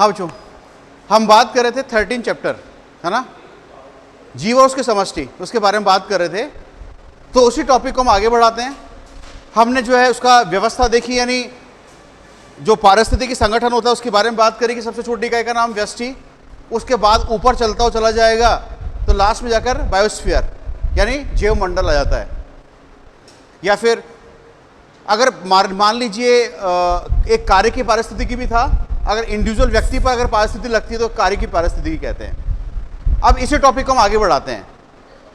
हाँ बच्चों, हम बात कर रहे थे 13 चैप्टर, है ना, जीव और उसकी समष्टि, उसके बारे में बात कर रहे थे। तो उसी टॉपिक को हम आगे बढ़ाते हैं। हमने जो है उसका व्यवस्था देखी, यानी जो पारिस्थितिकी संगठन होता है उसके बारे में बात करी कि सबसे छोटी इकाई का नाम व्यष्टि, उसके बाद ऊपर चलता हुआ चला जाएगा तो लास्ट में जाकर बायोस्फीयर यानी जैव मंडल आ जाता है। या फिर अगर मान लीजिए एक कार्य की पारिस्थितिकी भी था, अगर इंडिविजुअल व्यक्ति पर अगर पारिस्थिति लगती है तो कार्य की पारिस्थितिकी कहते हैं। अब इसी टॉपिक को हम आगे बढ़ाते हैं।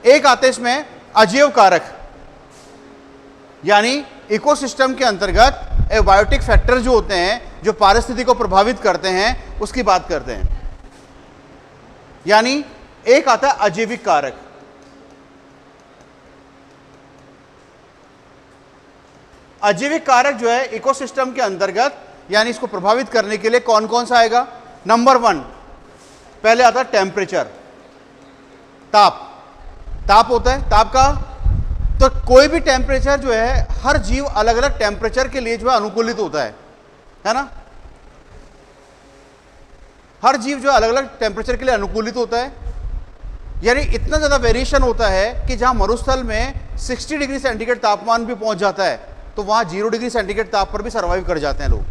एक आते इसमें अजैव कारक, यानी इकोसिस्टम के अंतर्गत एबायोटिक फैक्टर जो होते हैं जो पारिस्थितिकी को प्रभावित करते हैं उसकी बात करते हैं। यानी एक आता है अजैविक कारक। अजैविक कारक जो है इकोसिस्टम के अंतर्गत यानी इसको प्रभावित करने के लिए कौन कौन सा आएगा। नंबर 1 पहले आता है टेम्परेचर, ताप। ताप होता है, ताप का तो कोई भी टेम्परेचर जो है हर जीव अलग अलग टेम्परेचर के लिए जो है अनुकूलित होता है ना। हर जीव जो अलग अलग टेम्परेचर के लिए अनुकूलित होता है, यानी इतना ज्यादा वेरिएशन होता है कि जहां मरुस्थल में 60 डिग्री सेंटीग्रेड तापमान भी पहुंच जाता है तो वहां 0 डिग्री सेंटीग्रेड ताप पर भी सर्वाइव कर जाते हैं लोग।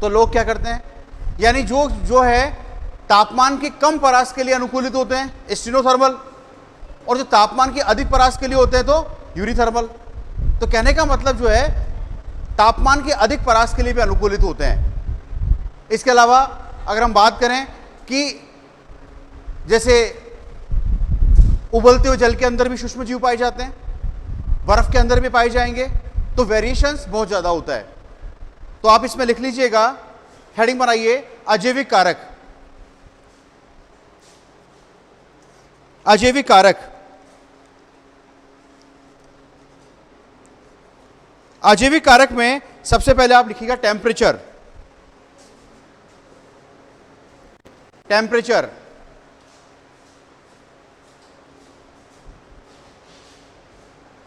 तो लोग क्या करते हैं, यानी जो है तापमान की कम परास के लिए अनुकूलित होते हैं स्टीनोथर्मल, और जो तापमान की अधिक परास के लिए होते हैं तो यूरीथर्मल। तो कहने का मतलब जो है तापमान की अधिक परास के लिए भी अनुकूलित होते हैं। इसके अलावा अगर हम बात करें कि जैसे उबलते हुए जल के अंदर भी सूक्ष्म जीव पाए जाते हैं, बर्फ के अंदर भी पाए जाएंगे, तो वेरिएशंस बहुत ज्यादा होता है। तो आप इसमें लिख लीजिएगा, हेडिंग बनाइए अजैविक कारक। अजैविक कारक, अजैविक कारक में सबसे पहले आप लिखिएगा टेम्परेचर। टेम्परेचर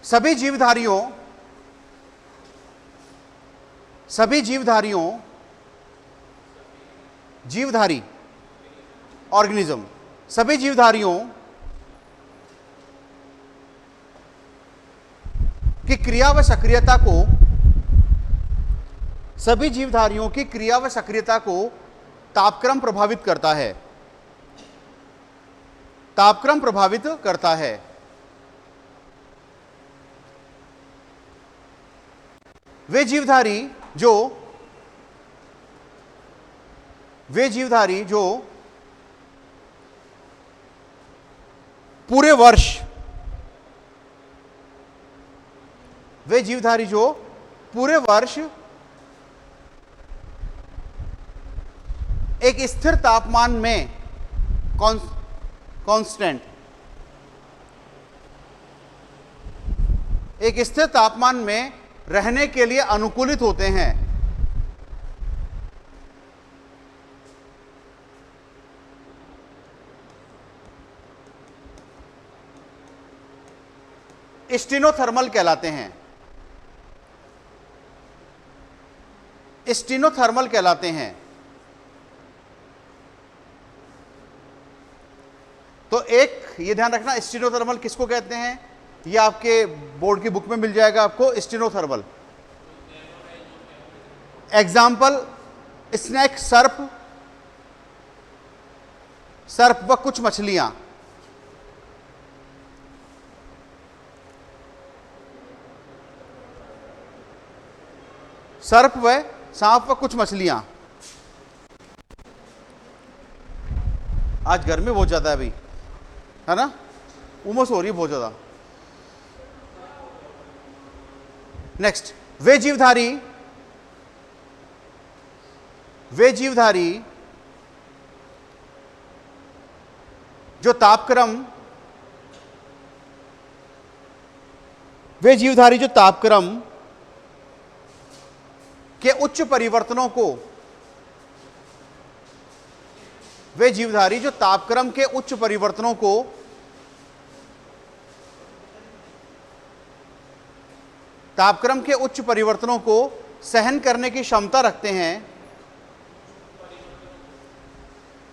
सभी जीवधारी ऑर्गेनिज्म, सभी जीवधारियों की क्रिया व सक्रियता को, सभी जीवधारियों की क्रिया व सक्रियता को तापक्रम प्रभावित करता है। तापक्रम प्रभावित करता है। वे जीवधारी जो पूरे वर्ष, वे जीवधारी जो पूरे वर्ष एक स्थिर तापमान में कांस्टेंट, एक स्थिर तापमान में रहने के लिए अनुकूलित होते हैं। स्टीनोथर्मल कहलाते हैं। स्टीनोथर्मल कहलाते हैं। तो एक ये ध्यान रखना, स्टीनोथर्मल किसको कहते हैं, ये आपके बोर्ड की बुक में मिल जाएगा आपको। स्टीनोथर्मल एग्जाम्पल स्नैक, सर्प व कुछ मछलियां। सर्प व सांप व कुछ मछलियां। आज गर्मी बहुत ज्यादा है अभी, है ना, उमस हो रही है बहुत ज्यादा। नेक्स्ट, वे जीवधारी जो तापक्रम के उच्च परिवर्तनों को, वे जीवधारी जो तापक्रम के उच्च परिवर्तनों को तापक्रम के उच्च परिवर्तनों को सहन करने की क्षमता रखते हैं,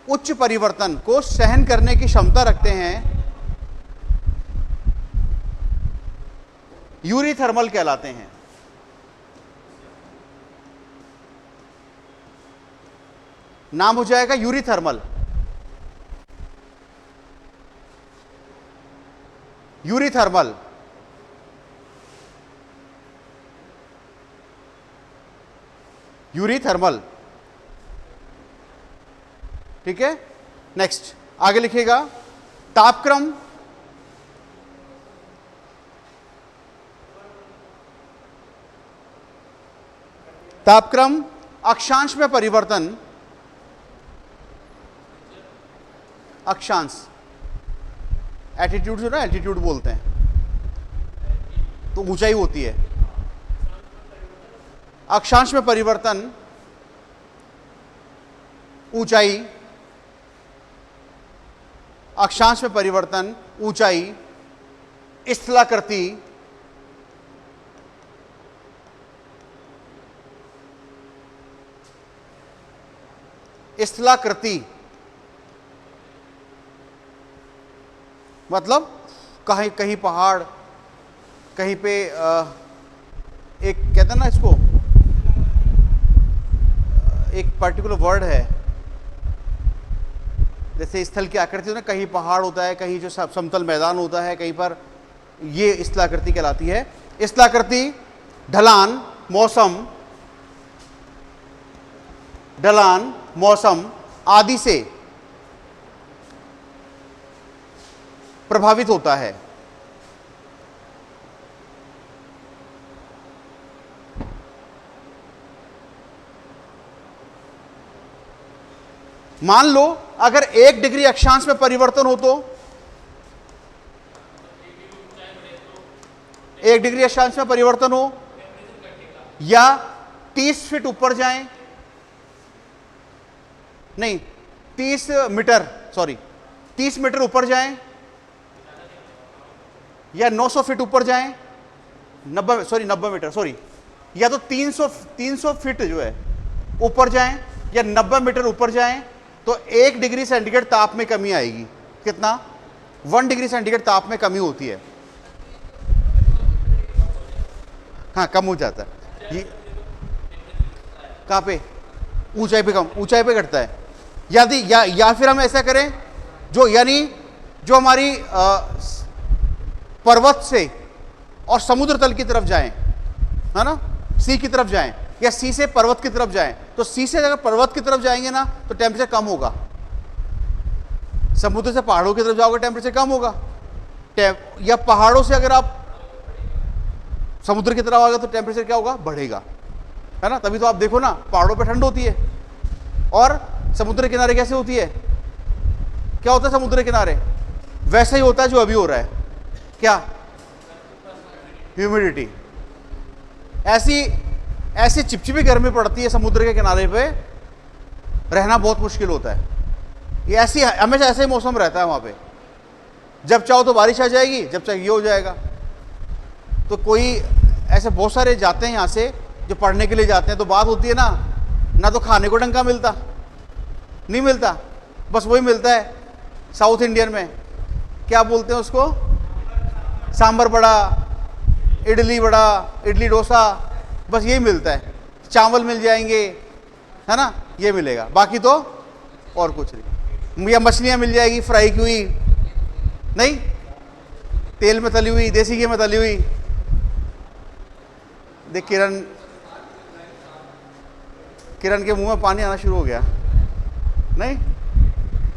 उच्च परिवर्तन को सहन करने की क्षमता रखते हैं, यूरीथर्मल कहलाते हैं। नाम हो जाएगा यूरीथर्मल। यूरीथर्मल यूरीथर्मल, ठीक है। नेक्स्ट आगे लिखिएगा, तापक्रम, तापक्रम, अक्षांश में परिवर्तन, अक्षांश, एटीट्यूड जो ना एल्टीट्यूड बोलते हैं, तो ऊंचाई होती है। अक्षांश में परिवर्तन, ऊंचाई, अक्षांश में परिवर्तन, ऊंचाई, स्थलाकृति, स्थलाकृति मतलब कहीं कहीं पहाड़, कहीं पे एक कहते हैं ना इसको, एक पर्टिकुलर वर्ड है, जैसे स्थल की आकृति हो ना, कहीं पहाड़ होता है, कहीं जो समतल मैदान होता है, कहीं पर, ये स्थलाकृति कहलाती है। स्थलाकृति, ढलान, मौसम, ढलान, मौसम आदि से प्रभावित होता है। मान लो अगर 1 डिग्री अक्षांश में परिवर्तन हो तो 1 डिग्री अक्षांश में परिवर्तन हो, या 30 फीट ऊपर जाएं, नहीं 30 मीटर, सॉरी 30 मीटर ऊपर जाएं, या 900 फीट ऊपर जाएं, 90 मीटर, सॉरी, या तो 300 फीट जो है ऊपर जाएं, या 90 मीटर ऊपर जाएं, तो 1 डिग्री सेंटीग्रेड ताप में कमी आएगी। कितना? 1 डिग्री सेंटीग्रेड ताप में कमी होती है। हाँ, कम हो जाता है। ये कहाँ पे? ऊंचाई पे कम, ऊंचाई पे घटता है। यदि या फिर हम ऐसा करें, जो यानी जो हमारी पर्वत से और समुद्र तल की तरफ जाएं, है ना, सी की तरफ जाएं, या सी से पर्वत की तरफ जाएं, तो सी से अगर पर्वत की तरफ जाएंगे ना तो टेम्परेचर कम होगा, समुद्र से पहाड़ों की तरफ जाओगे टेम्परेचर कम होगा, या पहाड़ों से अगर आप समुद्र की तरफ आओगे तो टेम्परेचर क्या होगा? बढ़ेगा, है ना। तभी तो आप देखो ना, पहाड़ों पे ठंड होती है और समुद्र किनारे कैसे होती है? क्या होता है समुद्र किनारे? वैसा ही होता है जो अभी हो रहा है। क्या? ह्यूमिडिटी। ऐसी चिपचिपी गर्मी पड़ती है समुद्र के किनारे पे, रहना बहुत मुश्किल होता है। ये ऐसी हमेशा ऐसा ही मौसम रहता है वहाँ पे, जब चाहो तो बारिश आ जाएगी, जब चाहे ये हो जाएगा। तो कोई ऐसे बहुत सारे जाते हैं यहाँ से जो पढ़ने के लिए जाते हैं, तो बात होती है ना तो खाने को ढंग का मिलता, नहीं मिलता, बस वही मिलता है साउथ इंडियन में, क्या बोलते हैं उसको, सांभर बड़ा, इडली बड़ा, इडली डोसा, बस यही मिलता है। चावल मिल जाएंगे, है ना, ये मिलेगा, बाकी तो और कुछ नहीं। या मछलियाँ मिल जाएगी फ्राई की हुई, नहीं, तेल में तली हुई, देसी घी में तली हुई। देख किरण के मुंह में पानी आना शुरू हो गया, नहीं।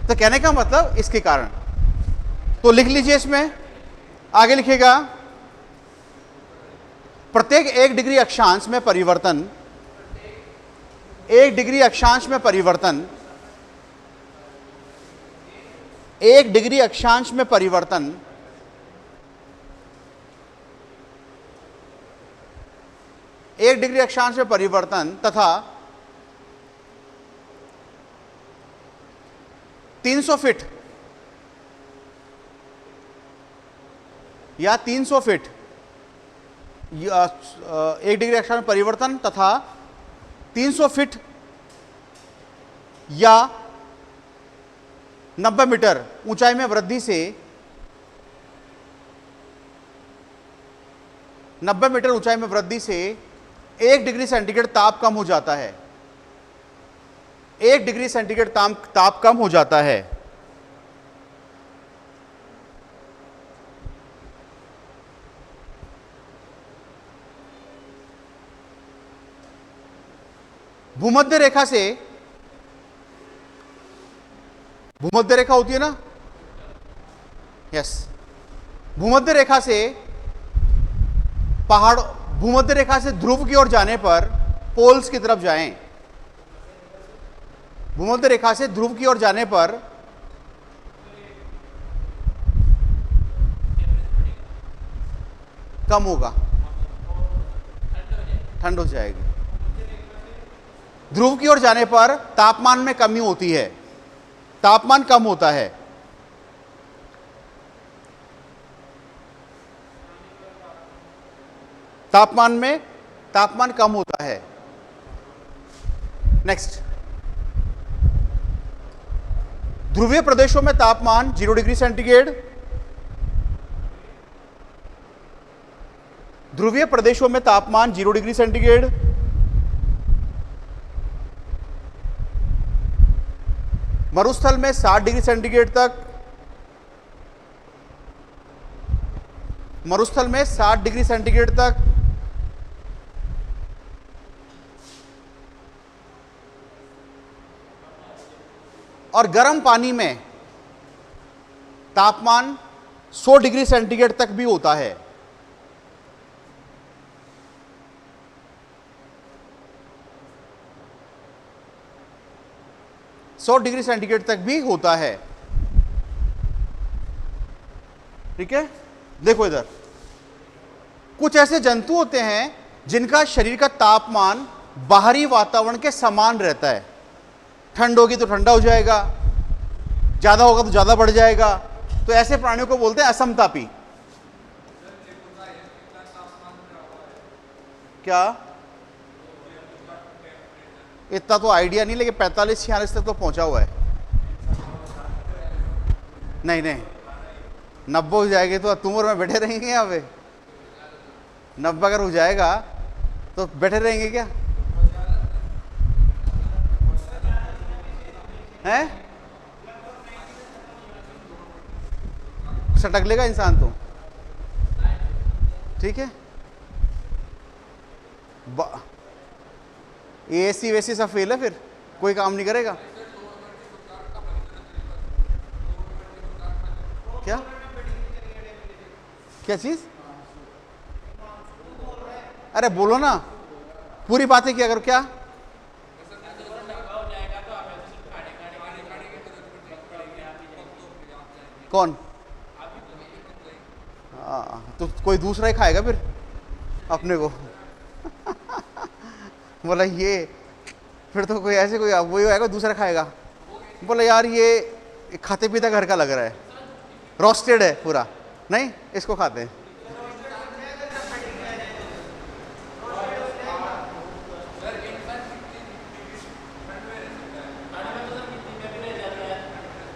तो कहने का मतलब इसके कारण, तो लिख लीजिए, इसमें आगे लिखेगा, प्रत्येक 1 डिग्री अक्षांश में परिवर्तन, 1 डिग्री अक्षांश में परिवर्तन, 1 डिग्री अक्षांश में परिवर्तन, 1 डिग्री अक्षांश में परिवर्तन तथा 300 फीट या 300 फीट 1 डिग्री अक्षांश में परिवर्तन तथा 300 फीट या 90 मीटर ऊंचाई में वृद्धि से 90 मीटर ऊंचाई में वृद्धि से 1 डिग्री सेंटीग्रेड ताप कम हो जाता है। 1 डिग्री सेंटीग्रेड ताप कम हो जाता है। भूमध्य रेखा से, भूमध्य रेखा होती है ना, यस, भूमध्य रेखा से पहाड़, भूमध्य रेखा से ध्रुव की ओर जाने पर पोल्स की तरफ जाएं। भूमध्य रेखा से ध्रुव की ओर जाने पर कम होगा, ठंड हो जाएगी। ध्रुव की ओर जाने पर तापमान में कमी होती है, तापमान कम होता है। तापमान कम होता है। नेक्स्ट, ध्रुवीय प्रदेशों में तापमान 0 डिग्री सेंटीग्रेड, ध्रुवीय प्रदेशों में तापमान 0 डिग्री सेंटीग्रेड, मरुस्थल में 60 डिग्री सेंटीग्रेड तक, मरुस्थल में 60 डिग्री सेंटीग्रेड तक, और गर्म पानी में तापमान 100 डिग्री सेंटीग्रेड तक भी होता है। सौ डिग्री सेंटीग्रेड तक भी होता है। ठीक है, देखो इधर कुछ ऐसे जंतु होते हैं जिनका शरीर का तापमान बाहरी वातावरण के समान रहता है। ठंड होगी तो ठंडा हो जाएगा, ज्यादा होगा तो ज्यादा बढ़ जाएगा। तो ऐसे प्राणियों को बोलते हैं असमतापी। क्या इतना तो आइडिया नहीं, लेकिन 45-46 तक तो पहुंचा हुआ है। नहीं नहीं, 90 हो जाएगी तो तुम और मैं बैठे रहेंगे यहाँ पे। 90 अगर हो जाएगा तो बैठे रहेंगे क्या? हैं? सटक लेगा इंसान तो। ठीक है, एसी वैसी सब फेल है, फिर कोई काम नहीं करेगा। क्या क्या चीज? अरे बोलो ना, पूरी बातें क्या करो। क्या कौन? तो कोई दूसरा ही खाएगा फिर अपने को। बोला ये फिर तो कोई ऐसे कोई वही आएगा दूसरा खाएगा। बोला यार ये खाते पीते घर का लग रहा है, रोस्टेड है पूरा, नहीं इसको खाते हैं।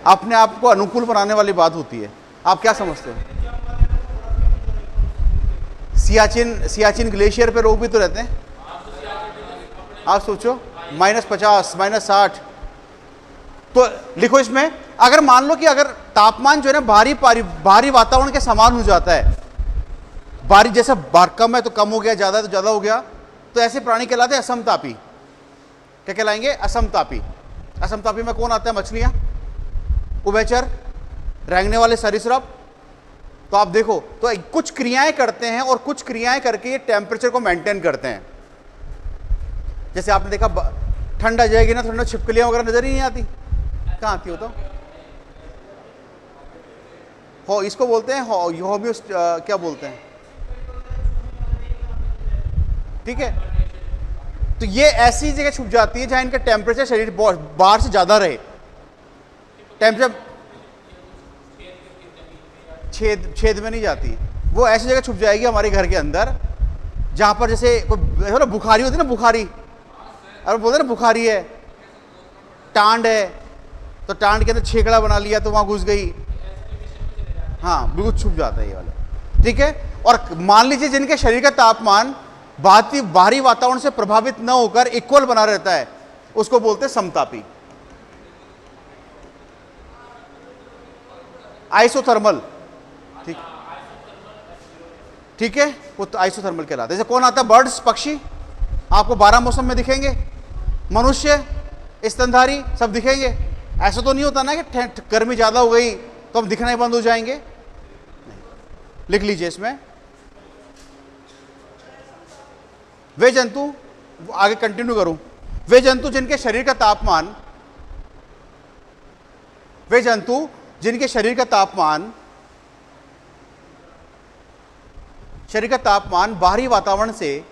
अपने आप को अनुकूल बनाने वाली बात होती है। आप क्या समझते हो? सियाचिन ग्लेशियर पे लोग भी तो रहते हैं। आप सोचो, -50, -60। तो लिखो इसमें, अगर मान लो कि अगर तापमान जो है ना बाहरी वातावरण के समान हो जाता है, बाहरी जैसे कम है तो कम हो गया, ज्यादा है तो ज्यादा हो गया, तो ऐसे प्राणी कहलाते हैं असमतापी। क्या कहलाएंगे? असमतापी। असमतापी में कौन आता है? मछलियां, उभयचर, रेंगने वाले सरीसृप। तो आप देखो, तो कुछ क्रियाएं करते हैं और कुछ क्रियाएं करके ये टेम्परेचर को मेंटेन करते हैं। जैसे आपने देखा ठंड आ जाएगी ना, ठंड छिपकलियां वगैरह नजर ही नहीं आती। कहाँ आती हो? तो इसको बोलते हैं होम्योस्ट, क्या बोलते हैं? ठीक है, तो ये ऐसी जगह छुप जाती है जहां इनका टेम्परेचर शरीर बाहर से ज्यादा रहे। टेम्परेचर छेद में नहीं जाती, वो ऐसी जगह छुप जाएगी हमारे घर के अंदर जहां पर जैसे कोई ना बुखारी होती है ना, बुखारी, और बोलते हैं ना बुखारी है, टांड है, तो टांड के अंदर छेकड़ा बना लिया तो वहां घुस गई, हाँ बिल्कुल छुप जाता है ये वाला, ठीक है। और मान लीजिए जिनके शरीर का तापमान बाहरी वातावरण से प्रभावित न होकर इक्वल बना रहता है, उसको बोलते हैं समतापी, आइसोथर्मल, ठीक, ठीक है, वो तो आइसोथर्मल कहलाता है। जैसे कौन आता है, बर्ड्स, पक्षी आपको 12 मौसम में दिखेंगे, मनुष्य, स्तनधारी सब दिखेंगे। ऐसा तो नहीं होता ना कि गर्मी ज्यादा हो गई तो हम दिखना ही बंद हो जाएंगे, नहीं। लिख लीजिए इसमें, वे जंतु, आगे कंटिन्यू करूं, वे जंतु जिनके शरीर का तापमान, वे जंतु जिनके शरीर का तापमान बाहरी वातावरण से,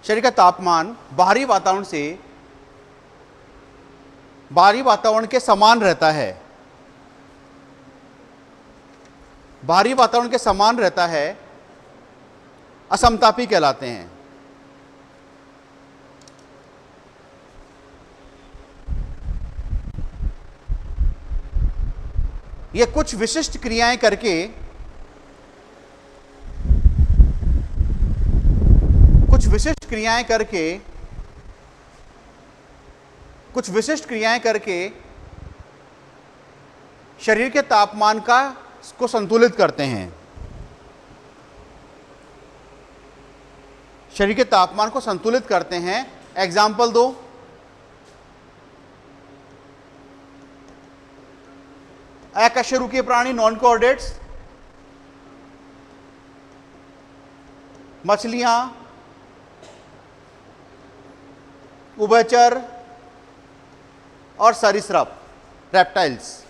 शरीर का तापमान बाहरी वातावरण के समान रहता है, बाहरी वातावरण के समान रहता है, असमतापी कहलाते हैं। ये कुछ विशिष्ट क्रियाएं करके, कुछ विशिष्ट क्रियाएं करके शरीर के तापमान को संतुलित करते हैं, शरीर के तापमान को संतुलित करते हैं। एग्जाम्पल दो, अकशेरुकीय प्राणी, नॉन कोऑर्डेट्स, मछलियां, उभयचर और सरीसृप, रेप्टाइल्स।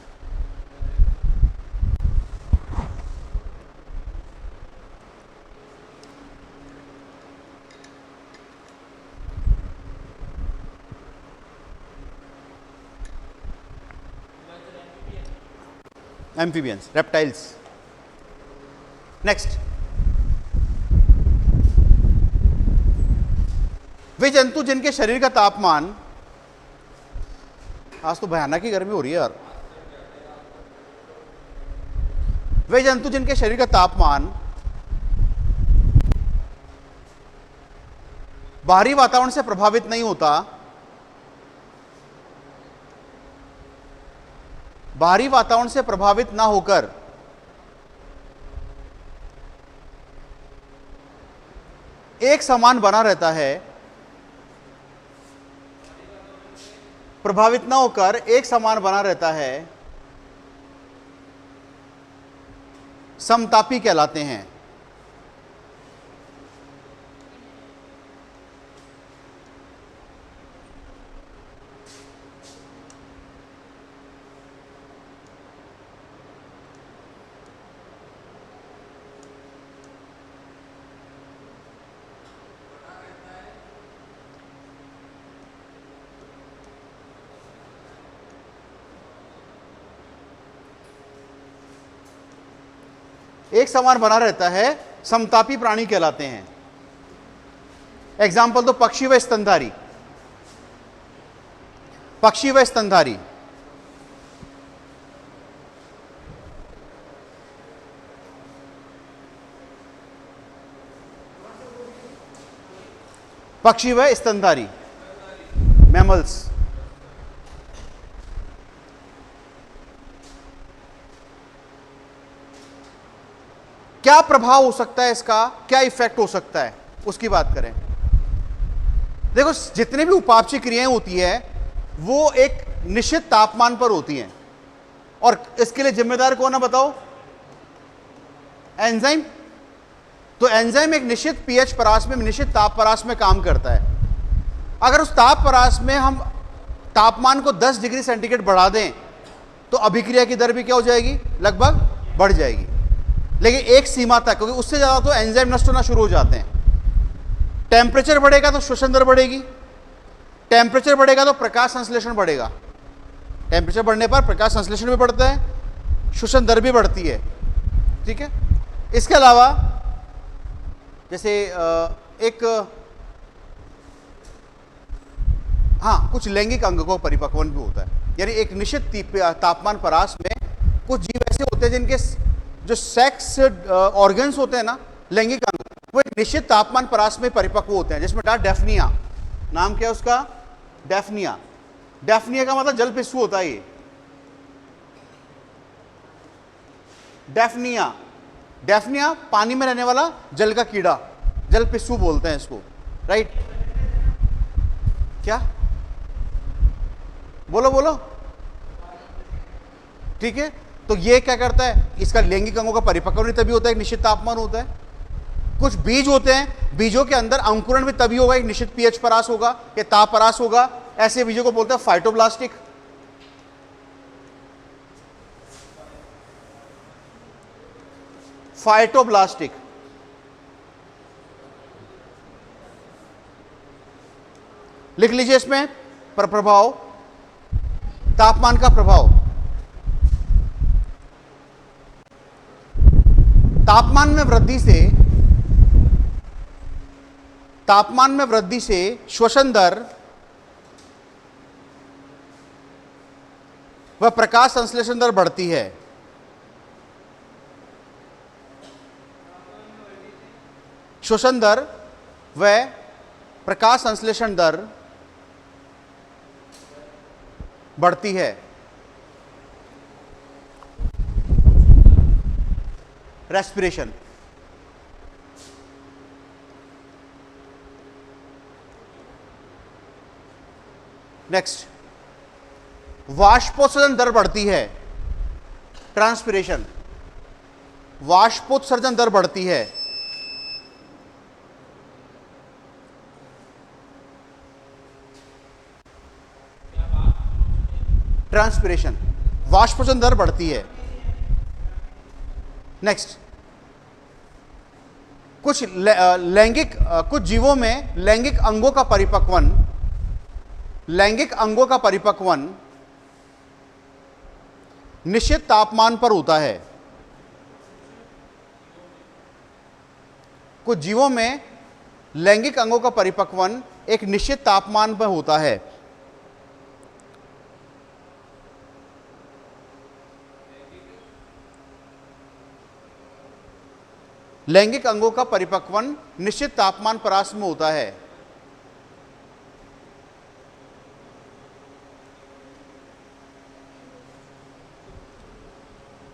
Amphibians, reptiles. नेक्स्ट, वे जंतु जिनके शरीर का तापमान, आज तो भयानक ही गर्मी हो रही है यार, वे जंतु जिनके शरीर का तापमान बाहरी वातावरण से प्रभावित नहीं होता, बाहरी वातावरण से प्रभावित ना होकर एक समान बना रहता है, प्रभावित ना होकर एक समान बना रहता है, समतापी कहलाते हैं। एक समान बना रहता है, समतापी प्राणी कहलाते हैं। एग्जाम्पल तो पक्षी व स्तनधारी, पक्षी व स्तनधारी, पक्षी व स्तनधारी, मैमल्स। क्या प्रभाव हो सकता है इसका, क्या इफेक्ट हो सकता है, उसकी बात करें। देखो, जितने भी उपापचय क्रियाएं होती है वो एक निश्चित तापमान पर होती हैं, और इसके लिए जिम्मेदार कौन है बताओ? एंजाइम। तो एंजाइम एक निश्चित पीएच परास में, निश्चित ताप परास में काम करता है। अगर उस ताप परास में हम तापमान को 10 डिग्री सेंटीग्रेड बढ़ा दें तो अभिक्रिया की दर भी क्या हो जाएगी, लगभग बढ़ जाएगी, लेकिन एक सीमा तक, क्योंकि उससे ज़्यादा तो एंजाइम नष्ट होना शुरू हो जाते हैं। टेम्परेचर बढ़ेगा तो श्वसन दर बढ़ेगी, टेम्परेचर बढ़ेगा तो प्रकाश संश्लेषण बढ़ेगा, टेम्परेचर बढ़ने पर प्रकाश संश्लेषण भी बढ़ता है, श्वसन दर भी बढ़ती है, ठीक है। इसके अलावा जैसे एक हाँ, कुछ लैंगिक अंगों का परिपक्वन भी होता है, यानी एक निश्चित तापमान परास में कुछ जीव ऐसे होते हैं जिनके जो सेक्स ऑर्गन्स होते हैं ना, लैंगिक अंग, वो एक निश्चित तापमान परास में परिपक्व होते हैं, जिसमें डेफनिया, नाम क्या है उसका, डेफनिया। डेफनिया का मतलब जल पिस्सू होता है ये, डेफनिया। डेफनिया पानी में रहने वाला जल का कीड़ा, जल पिस्सू बोलते हैं इसको, राइट? क्या बोलो बोलो, ठीक है। तो ये क्या करता है, इसका लैंगिक अंगों का परिपक्वन तभी होता है, एक निश्चित तापमान होता है। कुछ बीज होते हैं, बीजों के अंदर अंकुरण भी तभी होगा, एक निश्चित पीएच परास होगा, या ताप परास होगा, ऐसे बीजों को बोलते हैं फाइटोब्लास्टिक। फाइटोब्लास्टिक। लिख लीजिए इसमें प्रभाव, तापमान का प्रभाव। तापमान में वृद्धि से श्वसन दर व प्रकाश संश्लेषण दर बढ़ती है। श्वसन दर व प्रकाश संश्लेषण दर बढ़ती है। रेस्पिरेशन। नेक्स्ट, वाष्पोत्सर्जन दर बढ़ती है, ट्रांसपिरेशन। वाष्पोत्सर्जन दर बढ़ती है। ट्रांसपिरेशन, वाष्पोत्सर्जन दर बढ़ती है। नेक्स्ट, कुछ जीवों में लैंगिक अंगों का परिपक्वन निश्चित तापमान पर होता है। कुछ जीवों में लैंगिक अंगों का परिपक्वन एक निश्चित तापमान पर होता है। लैंगिक अंगों का परिपक्वन निश्चित तापमान परास में होता है।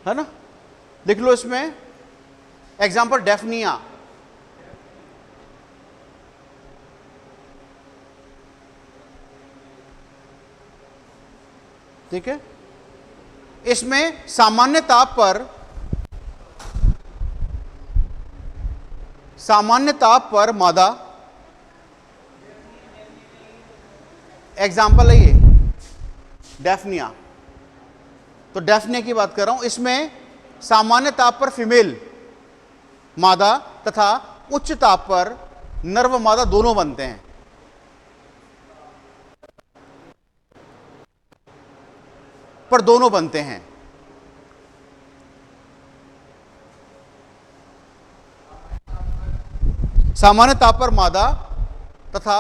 है ना? लिख लो इसमें एग्जाम्पल, डेफनिया। ठीक है, इसमें सामान्य ताप पर मादा, एग्जाम्पल है ये डेफनिया। तो डेफनिया की बात कर रहा हूं, इसमें सामान्य ताप पर फीमेल मादा तथा उच्च ताप पर नर व मादा दोनों बनते हैं। पर दोनों बनते हैं। सामान्य ताप पर मादा तथा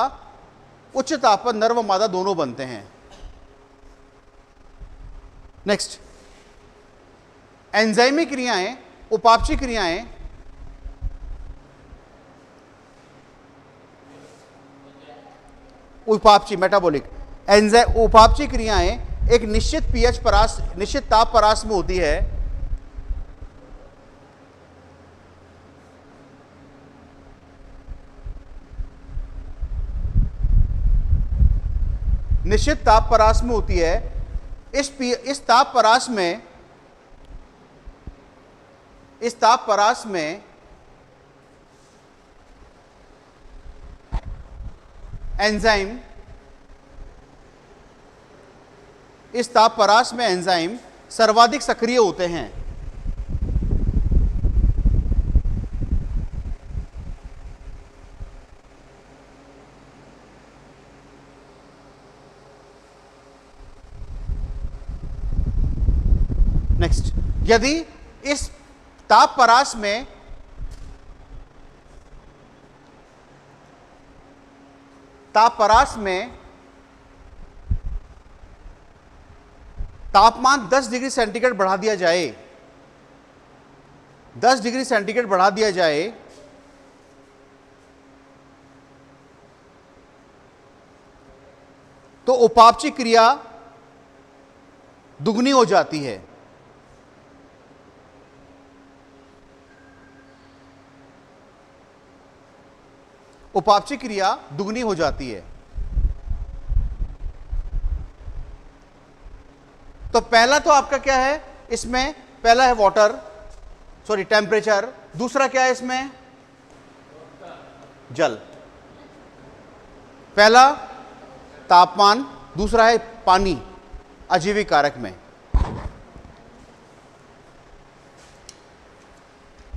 उच्च ताप पर नर व मादा दोनों बनते हैं। नेक्स्ट, एंजाइमी क्रियाएं, उपापचयी क्रियाएं मेटाबॉलिक उपापचयी क्रियाएं एक निश्चित पीएच परास, निश्चित ताप परास में होती है। निश्चित ताप परास में होती है। इस ताप परास में एंजाइम, इस ताप परास में एंजाइम सर्वाधिक सक्रिय होते हैं। नेक्स्ट, यदि इस ताप परास में तापपरास में तापमान 10 डिग्री सेंटीग्रेड बढ़ा दिया जाए, 10 डिग्री सेंटीग्रेड बढ़ा दिया जाए तो उपापचय क्रिया दुगनी हो जाती है। उपापचय क्रिया दुगनी हो जाती है। तो पहला तो आपका क्या है इसमें, पहला है वाटर, सॉरी टेम्परेचर, दूसरा क्या है इसमें, जल। पहला तापमान, दूसरा है पानी अजीविक कारक में।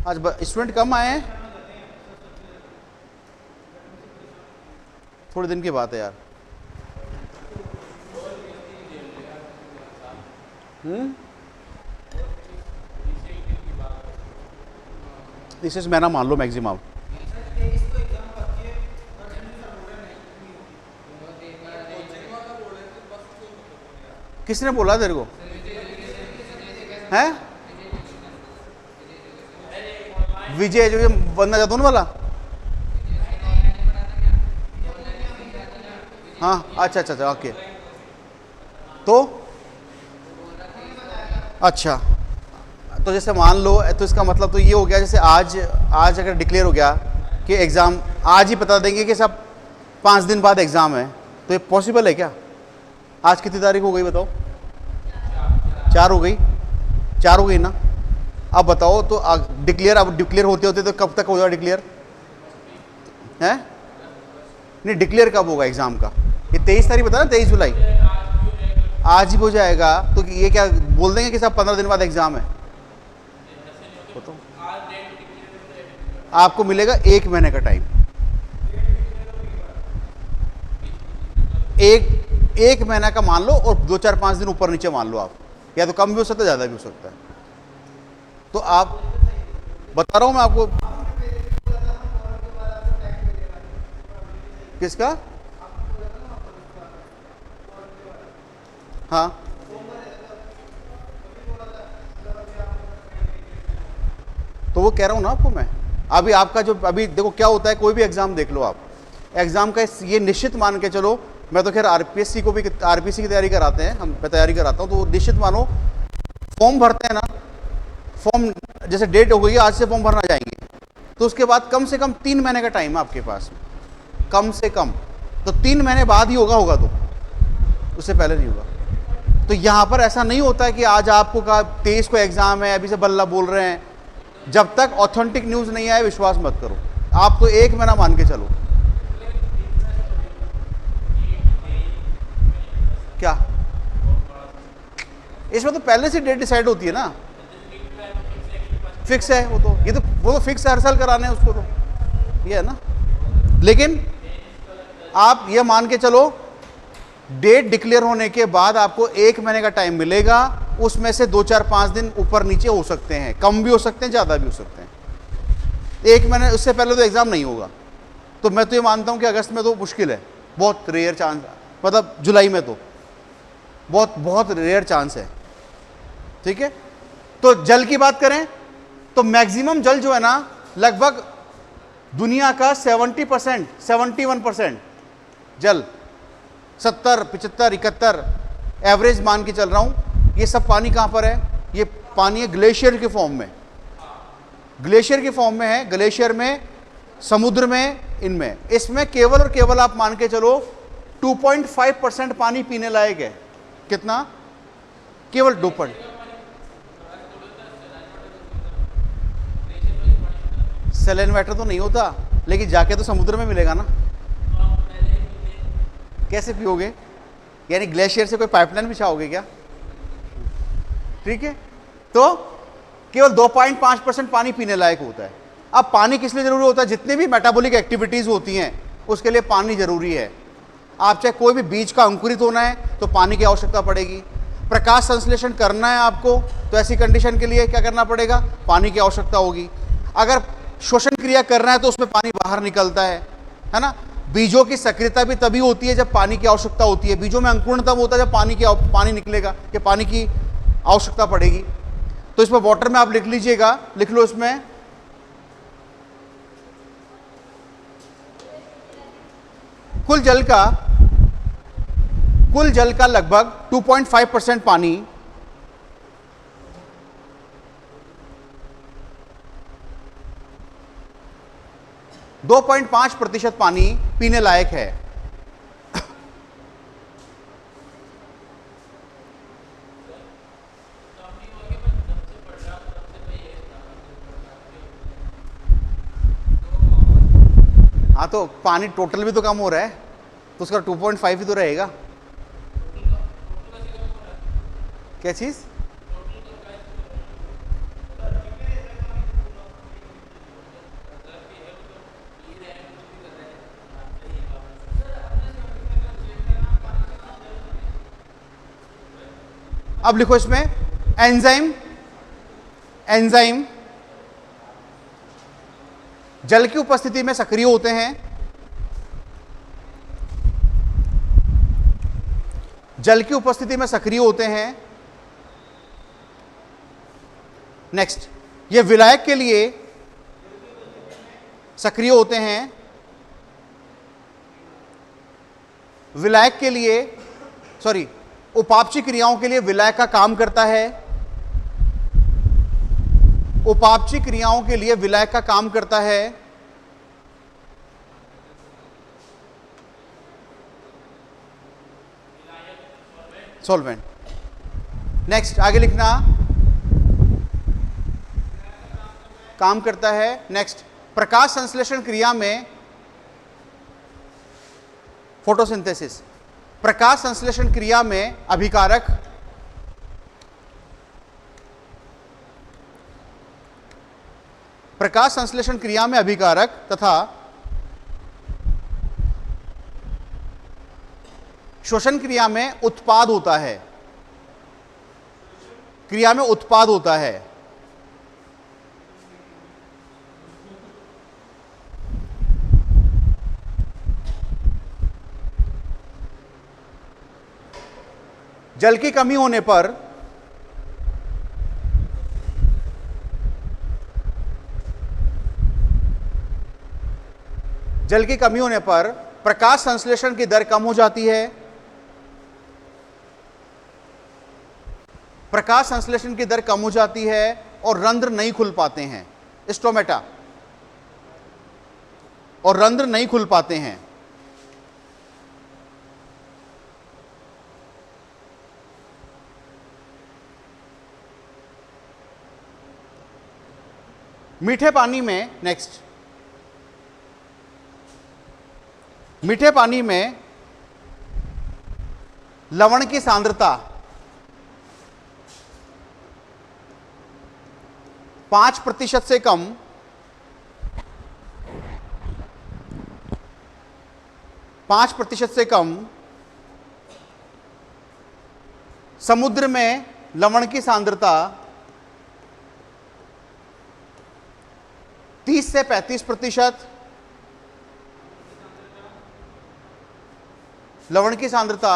आज स्टूडेंट कम आए हैं, थोड़े दिन की बात है यार। दिस इज मैना मान लो मैक्सिमम। किसने बोला तेरे को है? विजय जो बनना चाहता हूँ वाला, हाँ अच्छा अच्छा अच्छा ओके। तो अच्छा, तो जैसे मान लो, तो इसका मतलब तो ये हो गया जैसे आज अगर डिक्लेयर हो गया कि एग्ज़ाम आज ही बता देंगे कि सब 5 दिन बाद एग्ज़ाम है, तो ये पॉसिबल है क्या? आज कितनी तारीख हो गई बताओ? 4 हो गई, 4 हो गई ना। अब बताओ तो डिक्लेयर, अब डिक्लेयर होते होते तो कब तक होगा डिक्लेयर है? नहीं, डिक्लेयर कब होगा एग्ज़ाम का? ये 23 तारीख बता ना, 23 जुलाई। आज ही हो जाएगा तो ये क्या बोल देंगे कि सब 15 दिन बाद एग्ज़ाम है? बताओ, आपको मिलेगा 1 महीने का टाइम। एक महीना का मान लो और 2-4-5 दिन ऊपर नीचे मान लो आप, या तो कम भी हो सकता है ज़्यादा भी हो सकता है। तो आप बता रहा हूं मैं आपको। किसका? हाँ तो वो कह रहा हूं ना आपको मैं। अभी आपका जो अभी देखो क्या होता है, कोई भी एग्जाम देख लो आप, एग्जाम का ये निश्चित मान के चलो, मैं तो खैर आरपीएससी को भी, आरपीएससी की तैयारी कराते हैं हम, मैं तैयारी कराता हूँ, तो निश्चित मानो फॉर्म भरते हैं ना, फॉर्म जैसे डेट हो गई है आज से फॉर्म भरना जाएंगे, तो उसके बाद कम से कम 3 महीने का टाइम है आपके पास, कम से कम। तो 3 महीने बाद ही होगा तो उससे पहले नहीं होगा। तो यहाँ पर ऐसा नहीं होता है कि आज आपको कहा 23 को एग्जाम है, अभी से बल्ला बोल रहे हैं। जब तक ऑथेंटिक न्यूज़ नहीं आए विश्वास मत करो। आप तो 1 महीना मान के चलो। क्या इसमें तो पहले से डेट डिसाइड होती है ना, फिक्स है वो तो फिक्स है, हर साल कराने हैं उसको, तो ये है ना। लेकिन आप ये मान के चलो डेट डिक्लेयर होने के बाद आपको 1 महीने का टाइम मिलेगा, उसमें से 2-4-5 दिन ऊपर नीचे हो सकते हैं, कम भी हो सकते हैं, ज़्यादा भी हो सकते हैं। 1 महीने उससे पहले तो एग्ज़ाम नहीं होगा। तो मैं तो ये मानता हूँ कि अगस्त में तो मुश्किल है, बहुत रेयर चांस, मतलब जुलाई में तो बहुत रेयर चांस है। ठीक है, तो जल की बात करें तो मैक्सिमम जल जो है ना, लगभग दुनिया का 70%, 71% जल, 70, 75, 71 एवरेज मान के चल रहा हूं। ये सब पानी कहां पर है? ये पानी है ग्लेशियर के फॉर्म में, ग्लेशियर के फॉर्म में है, ग्लेशियर में, समुद्र में, इनमें। इसमें केवल और केवल आप मान के चलो 2.5% पानी पीने लायक है। कितना? केवल 2%। सेलेन वाटर तो नहीं होता, लेकिन जाके तो समुद्र में मिलेगा ना। कैसे पियोगे? यानी ग्लेशियर से कोई पाइपलाइन बिछाओगे क्या? ठीक है, तो केवल 2.5% पानी पीने लायक होता है। अब पानी किस लिए जरूरी होता है? जितने भी मेटाबॉलिक एक्टिविटीज होती हैं उसके लिए पानी जरूरी है। आप चाहे कोई भी बीज का अंकुरित होना है तो पानी की आवश्यकता पड़ेगी, प्रकाश संश्लेषण करना है आपको तो ऐसी कंडीशन के लिए क्या करना पड़ेगा? पानी की आवश्यकता होगी। अगर श्वसन क्रिया करना है तो उसमें पानी बाहर निकलता है ना। बीजों की सक्रियता भी तभी होती है जब पानी की आवश्यकता होती है। बीजों में अंकुरण तब होता है जब पानी निकलेगा, कि पानी की आवश्यकता पड़ेगी। तो इसमें वाटर में आप लिख लीजिएगा, लिख लो इसमें कुल जल का लगभग 2.5% पानी 2.5% पानी पीने लायक है। हाँ, तो पानी टोटल भी तो कम हो रहा है, तो उसका 2.5 ही तो रहेगा। क्या चीज? अब लिखो इसमें एंजाइम जल की उपस्थिति में सक्रिय होते हैं। जल की उपस्थिति में सक्रिय होते हैं। नेक्स्ट, ये विलायक के लिए सक्रिय होते हैं। विलायक के लिए, सॉरी, उपापचय क्रियाओं के लिए विलायक का काम करता है। उपापचय क्रियाओं के लिए विलायक का काम करता है। सॉल्वेंट। नेक्स्ट, आगे लिखना, काम करता है। नेक्स्ट, प्रकाश संश्लेषण क्रिया में फोटोसिंथेसिस, प्रकाश संश्लेषण क्रिया में अभिकारक प्रकाश संश्लेषण क्रिया में अभिकारक तथा श्वसन क्रिया में उत्पाद होता है। क्रिया में उत्पाद होता है। जल की कमी होने पर प्रकाश संश्लेषण की दर कम हो जाती है। प्रकाश संश्लेषण की दर कम हो जाती है और रंध्र नहीं खुल पाते हैं। स्टोमेटा और रंध्र नहीं खुल पाते हैं। मीठे पानी में, नेक्स्ट, मीठे पानी में लवण की सांद्रता 5% से कम, 5% से कम, समुद्र में लवण की सांद्रता 30 से 35%, लवण की सांद्रता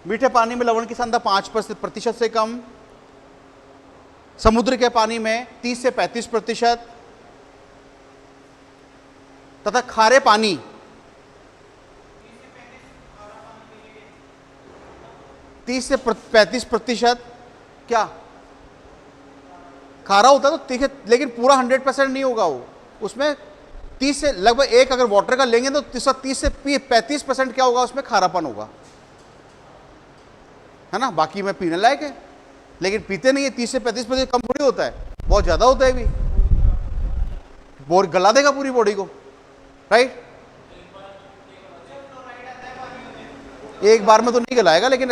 मीठे पानी में लवण की सांद्रता 5% से कम, समुद्र के पानी में 30 से 35%, तथा खारे पानी 30 से 35%। क्या खारा होता है तो तीखे, लेकिन पूरा 100% नहीं होगा वो, उसमें 30 से लगभग एक अगर वाटर का लेंगे तो 30 से 35% क्या होगा, उसमें खारापन होगा, है ना। बाकी में पीने लायक है, लेकिन पीते नहीं है। 30 से 35% कम थोड़ी होता है, बहुत ज्यादा होता है भी, बोर गला देगा पूरी बॉडी को, राइट। एक बार में तो नहीं गलाएगा, लेकिन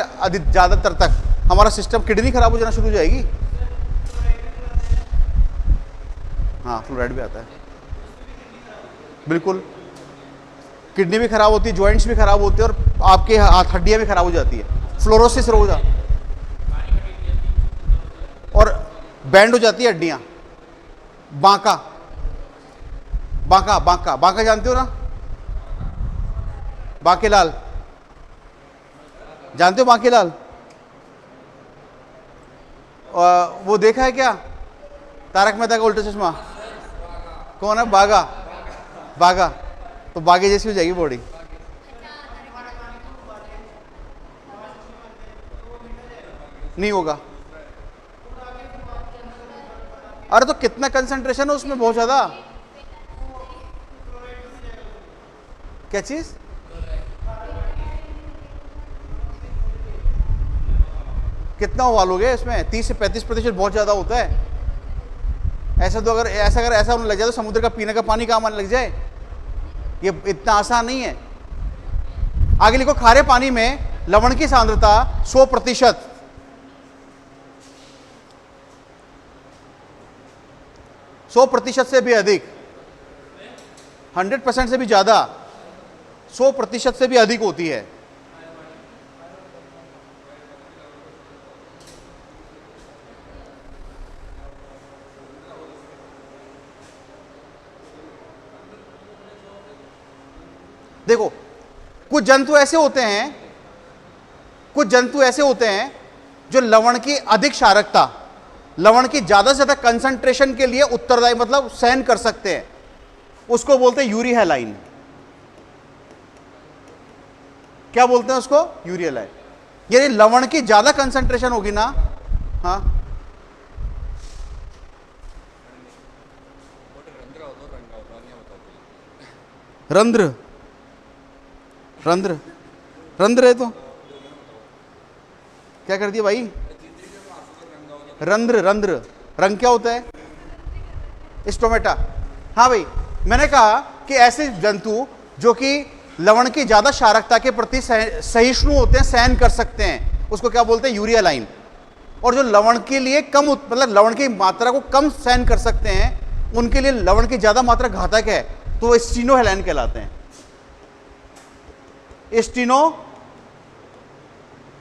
ज्यादातर तक हमारा सिस्टम, किडनी खराब हो जाना शुरू हो जाएगी। हाँ, फ्लोराइड भी आता है, बिल्कुल। किडनी भी खराब होती है, जॉइंट्स भी खराब होते हैं, और आपके हड्डियां भी खराब हो जाती है, फ्लोरोसिस हो जा, और बैंड हो जाती है हड्डियां, बांका, बांका, बांका, बांका जानते हो ना? बांकेलाल जानते हो? बांकेलाल वो देखा है क्या, तारक मेहता का उल्टा चश्मा? कौन है? बागा, बागा। तो बागे जैसी हो जाएगी बॉडी। नहीं होगा। अरे तो कितना कंसंट्रेशन है उसमें, बहुत ज्यादा। क्या चीज? कितना उबालोगे इसमें? 30 से 35% बहुत ज्यादा होता है। ऐसा तो अगर ऐसा होने लग जाए तो समुद्र का पीने का पानी कहाँ आने लग जाए। ये इतना आसान नहीं है। आगे लिखो, खारे पानी में लवण की सांद्रता 100%, 100% से भी अधिक, 100% से भी ज्यादा, 100% से भी अधिक होती है। देखो, कुछ जंतु ऐसे होते हैं जो लवण की अधिक क्षारकता, लवण की ज्यादा से ज्यादा कंसंट्रेशन के लिए उत्तरदायी, मतलब सहन कर सकते हैं। उसको बोलते हैं यूरी हैलाइन। क्या बोलते हैं उसको? Yuri haline. यानी लवण की ज्यादा कंसंट्रेशन होगी ना। हाँ, रंध्र, रंध्र, रंध्र है तो क्या कर दिया भाई? रंध्र, रंध्र, रंग क्या होता है? स्टोमेटा। हाँ भाई, मैंने कहा कि ऐसे जंतु जो कि लवण की ज्यादा क्षारकता के प्रति सहिष्णु होते हैं, सहन कर सकते हैं, उसको क्या बोलते हैं? Urea line. और जो लवण के लिए कम, मतलब लवण की मात्रा को कम सहन कर सकते हैं, उनके लिए लवण की ज्यादा मात्रा घातक है, तो वो स्टीनो हैलाइन कहलाते हैं। स्टीनो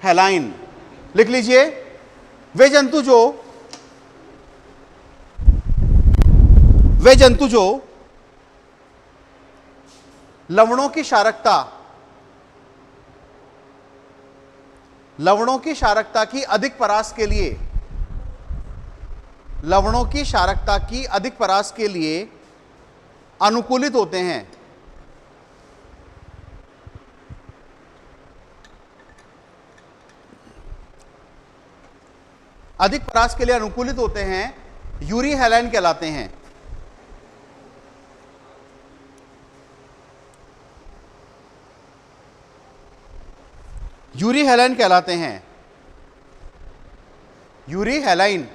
हैलाइन लिख लीजिए। वे जंतु जो लवणों की क्षारकता की अधिक परास के लिए, लवणों की क्षारकता की अधिक परास के लिए अनुकूलित होते हैं। अधिक परास के लिए अनुकूलित होते हैं, यूरी हैलाइन कहलाते हैं। यूरी हैलाइन कहलाते हैं। Yuri haline.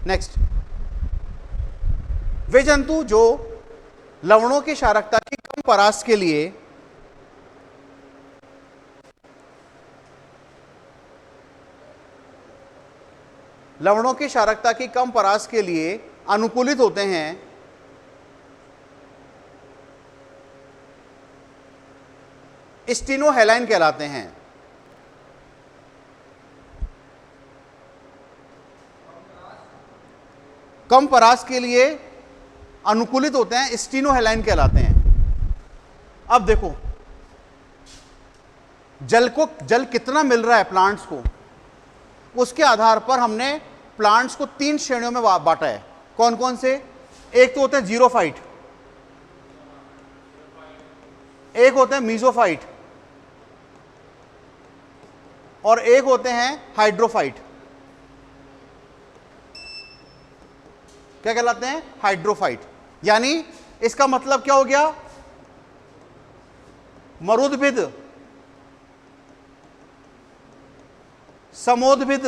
नेक्स्ट, वे जंतु जो लवणों की क्षारकता की कम परास के लिए लवणों की क्षारकता की कम परास के लिए अनुकूलित होते हैं, स्टीनो हैलाइन कहलाते हैं। कम परास के लिए अनुकूलित होते हैं, स्टीनो हैलाइन कहलाते हैं। अब देखो, जल कितना मिल रहा है प्लांट्स को, उसके आधार पर हमने प्लांट्स को 3 श्रेणियों में बांटा है। कौन कौन से? एक तो होते हैं जीरोफाइट, एक होते हैं मीजोफाइट, और एक होते हैं हाइड्रोफाइट। क्या कहलाते हैं? हाइड्रोफाइट। यानी इसका मतलब क्या हो गया? मरुद्भिद, समोद्भिद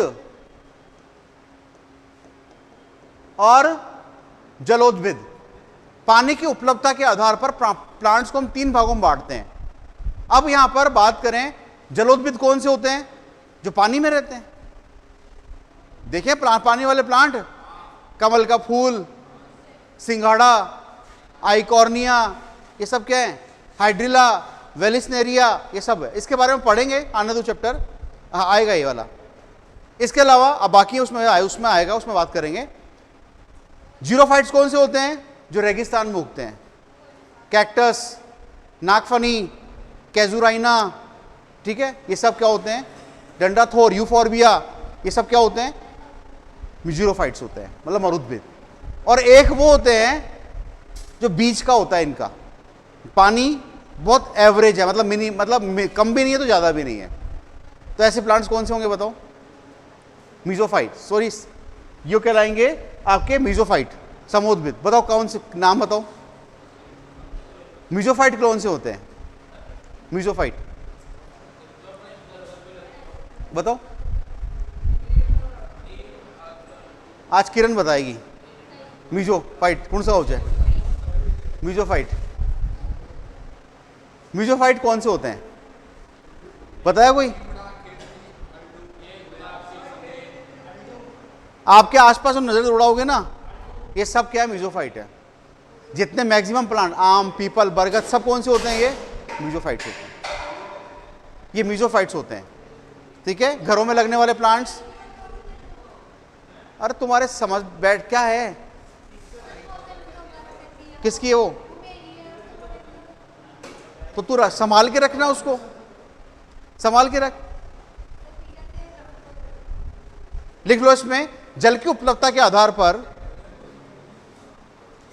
और जलोद्भिद। पानी की उपलब्धता के आधार पर प्लांट्स को हम 3 भागों में बांटते हैं। अब यहां पर बात करें, जलोद्भिद कौन से होते हैं? जो पानी में रहते हैं। देखिए पानी वाले प्लांट, कमल का फूल, सिंघाड़ा, आइकॉर्निया, ये सब क्या है? हाइड्रिला, वेलिसनेरिया, ये सब है। इसके बारे में पढ़ेंगे, आने दो चैप्टर आएगा ये वाला। इसके अलावा अब बाकी उसमें आएगा, उसमें बात करेंगे। जीरोफाइट्स कौन से होते हैं? जो रेगिस्तान में उगते हैं, कैक्टस, नागफनी, कैजुराइना, ठीक है, ये सब क्या होते हैं? डंडाथोर, यूफोर्बिया, ये सब क्या होते हैं? जीरोफाइट्स होते हैं, मतलब मरुद्भिद। और एक वो होते हैं जो बीच का होता है, इनका पानी बहुत एवरेज है, मतलब मिनी, मतलब कम भी नहीं है तो ज्यादा भी नहीं है। तो ऐसे प्लांट्स कौन से होंगे बताओ? मीजोफाइट, सॉरी, ये कहलाएंगे आपके मीजोफाइट, समोद्भिद। बताओ कौन से, नाम बताओ। मीजोफाइट कौन से होते हैं? मीजोफाइट बताओ, आज किरण बताएगी। मीजोफाइट कौन सा हो जाए? मीजोफाइट, मीजोफाइट कौन से होते हैं बताया कोई? आपके आसपास हम नजर दौड़ाओगे ना, ये सब क्या है? मीजोफाइट है। जितने मैक्सिमम प्लांट, आम, पीपल, बरगद, सब कौन से होते हैं? ये मीजोफाइट्स होते हैं, ये मीजोफाइट्स होते हैं, ठीक है। घरों में लगने वाले प्लांट्स, अरे तुम्हारे समझ बैठ क्या है, किसकी है वो? तो तू संभाल के रखना, उसको संभाल के रख। लिख लो इसमें, जल की उपलब्धता के आधार पर,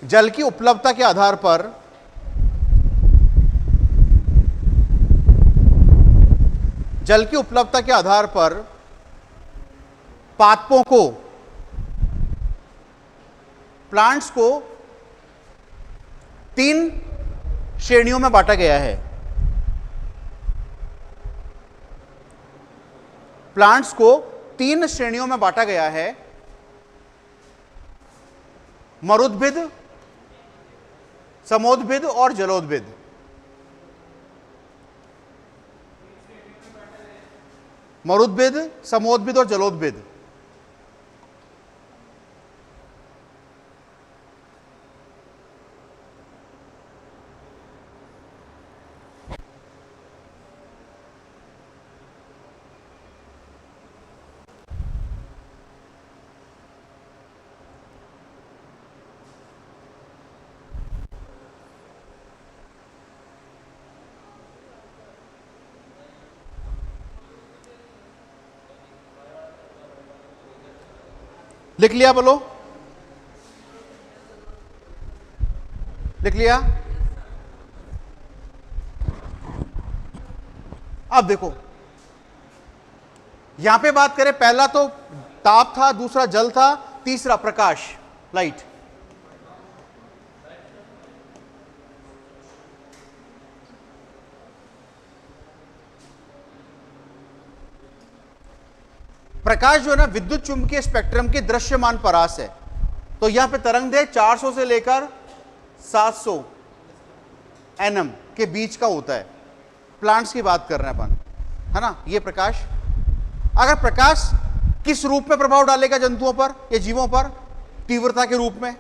जल की उपलब्धता के आधार पर जल की उपलब्धता के आधार पर पादपों को, प्लांट्स को 3 श्रेणियों में बांटा गया है। प्लांट्स को 3 श्रेणियों में बांटा गया है। मरुद्भिद, समोद्भिद और जलोद्भिद। मरुद्भिद, समोद्भिद और जलोद्भिद। लिख लिया? बोलो, लिख लिया? अब देखो, यहां पे बात करें, पहला तो ताप था, दूसरा जल था, तीसरा प्रकाश, लाइट। प्रकाश जो है ना, विद्युत चुंबकीय स्पेक्ट्रम के दृश्यमान परास है। तो यहां पे तरंगदैर्घ्य 400 से लेकर 700 nm के बीच का होता है। प्लांट्स की बात कर रहे हैं अपन, है ना। ये प्रकाश, अगर प्रकाश किस रूप में प्रभाव डालेगा जंतुओं पर या जीवों पर? तीव्रता के रूप में,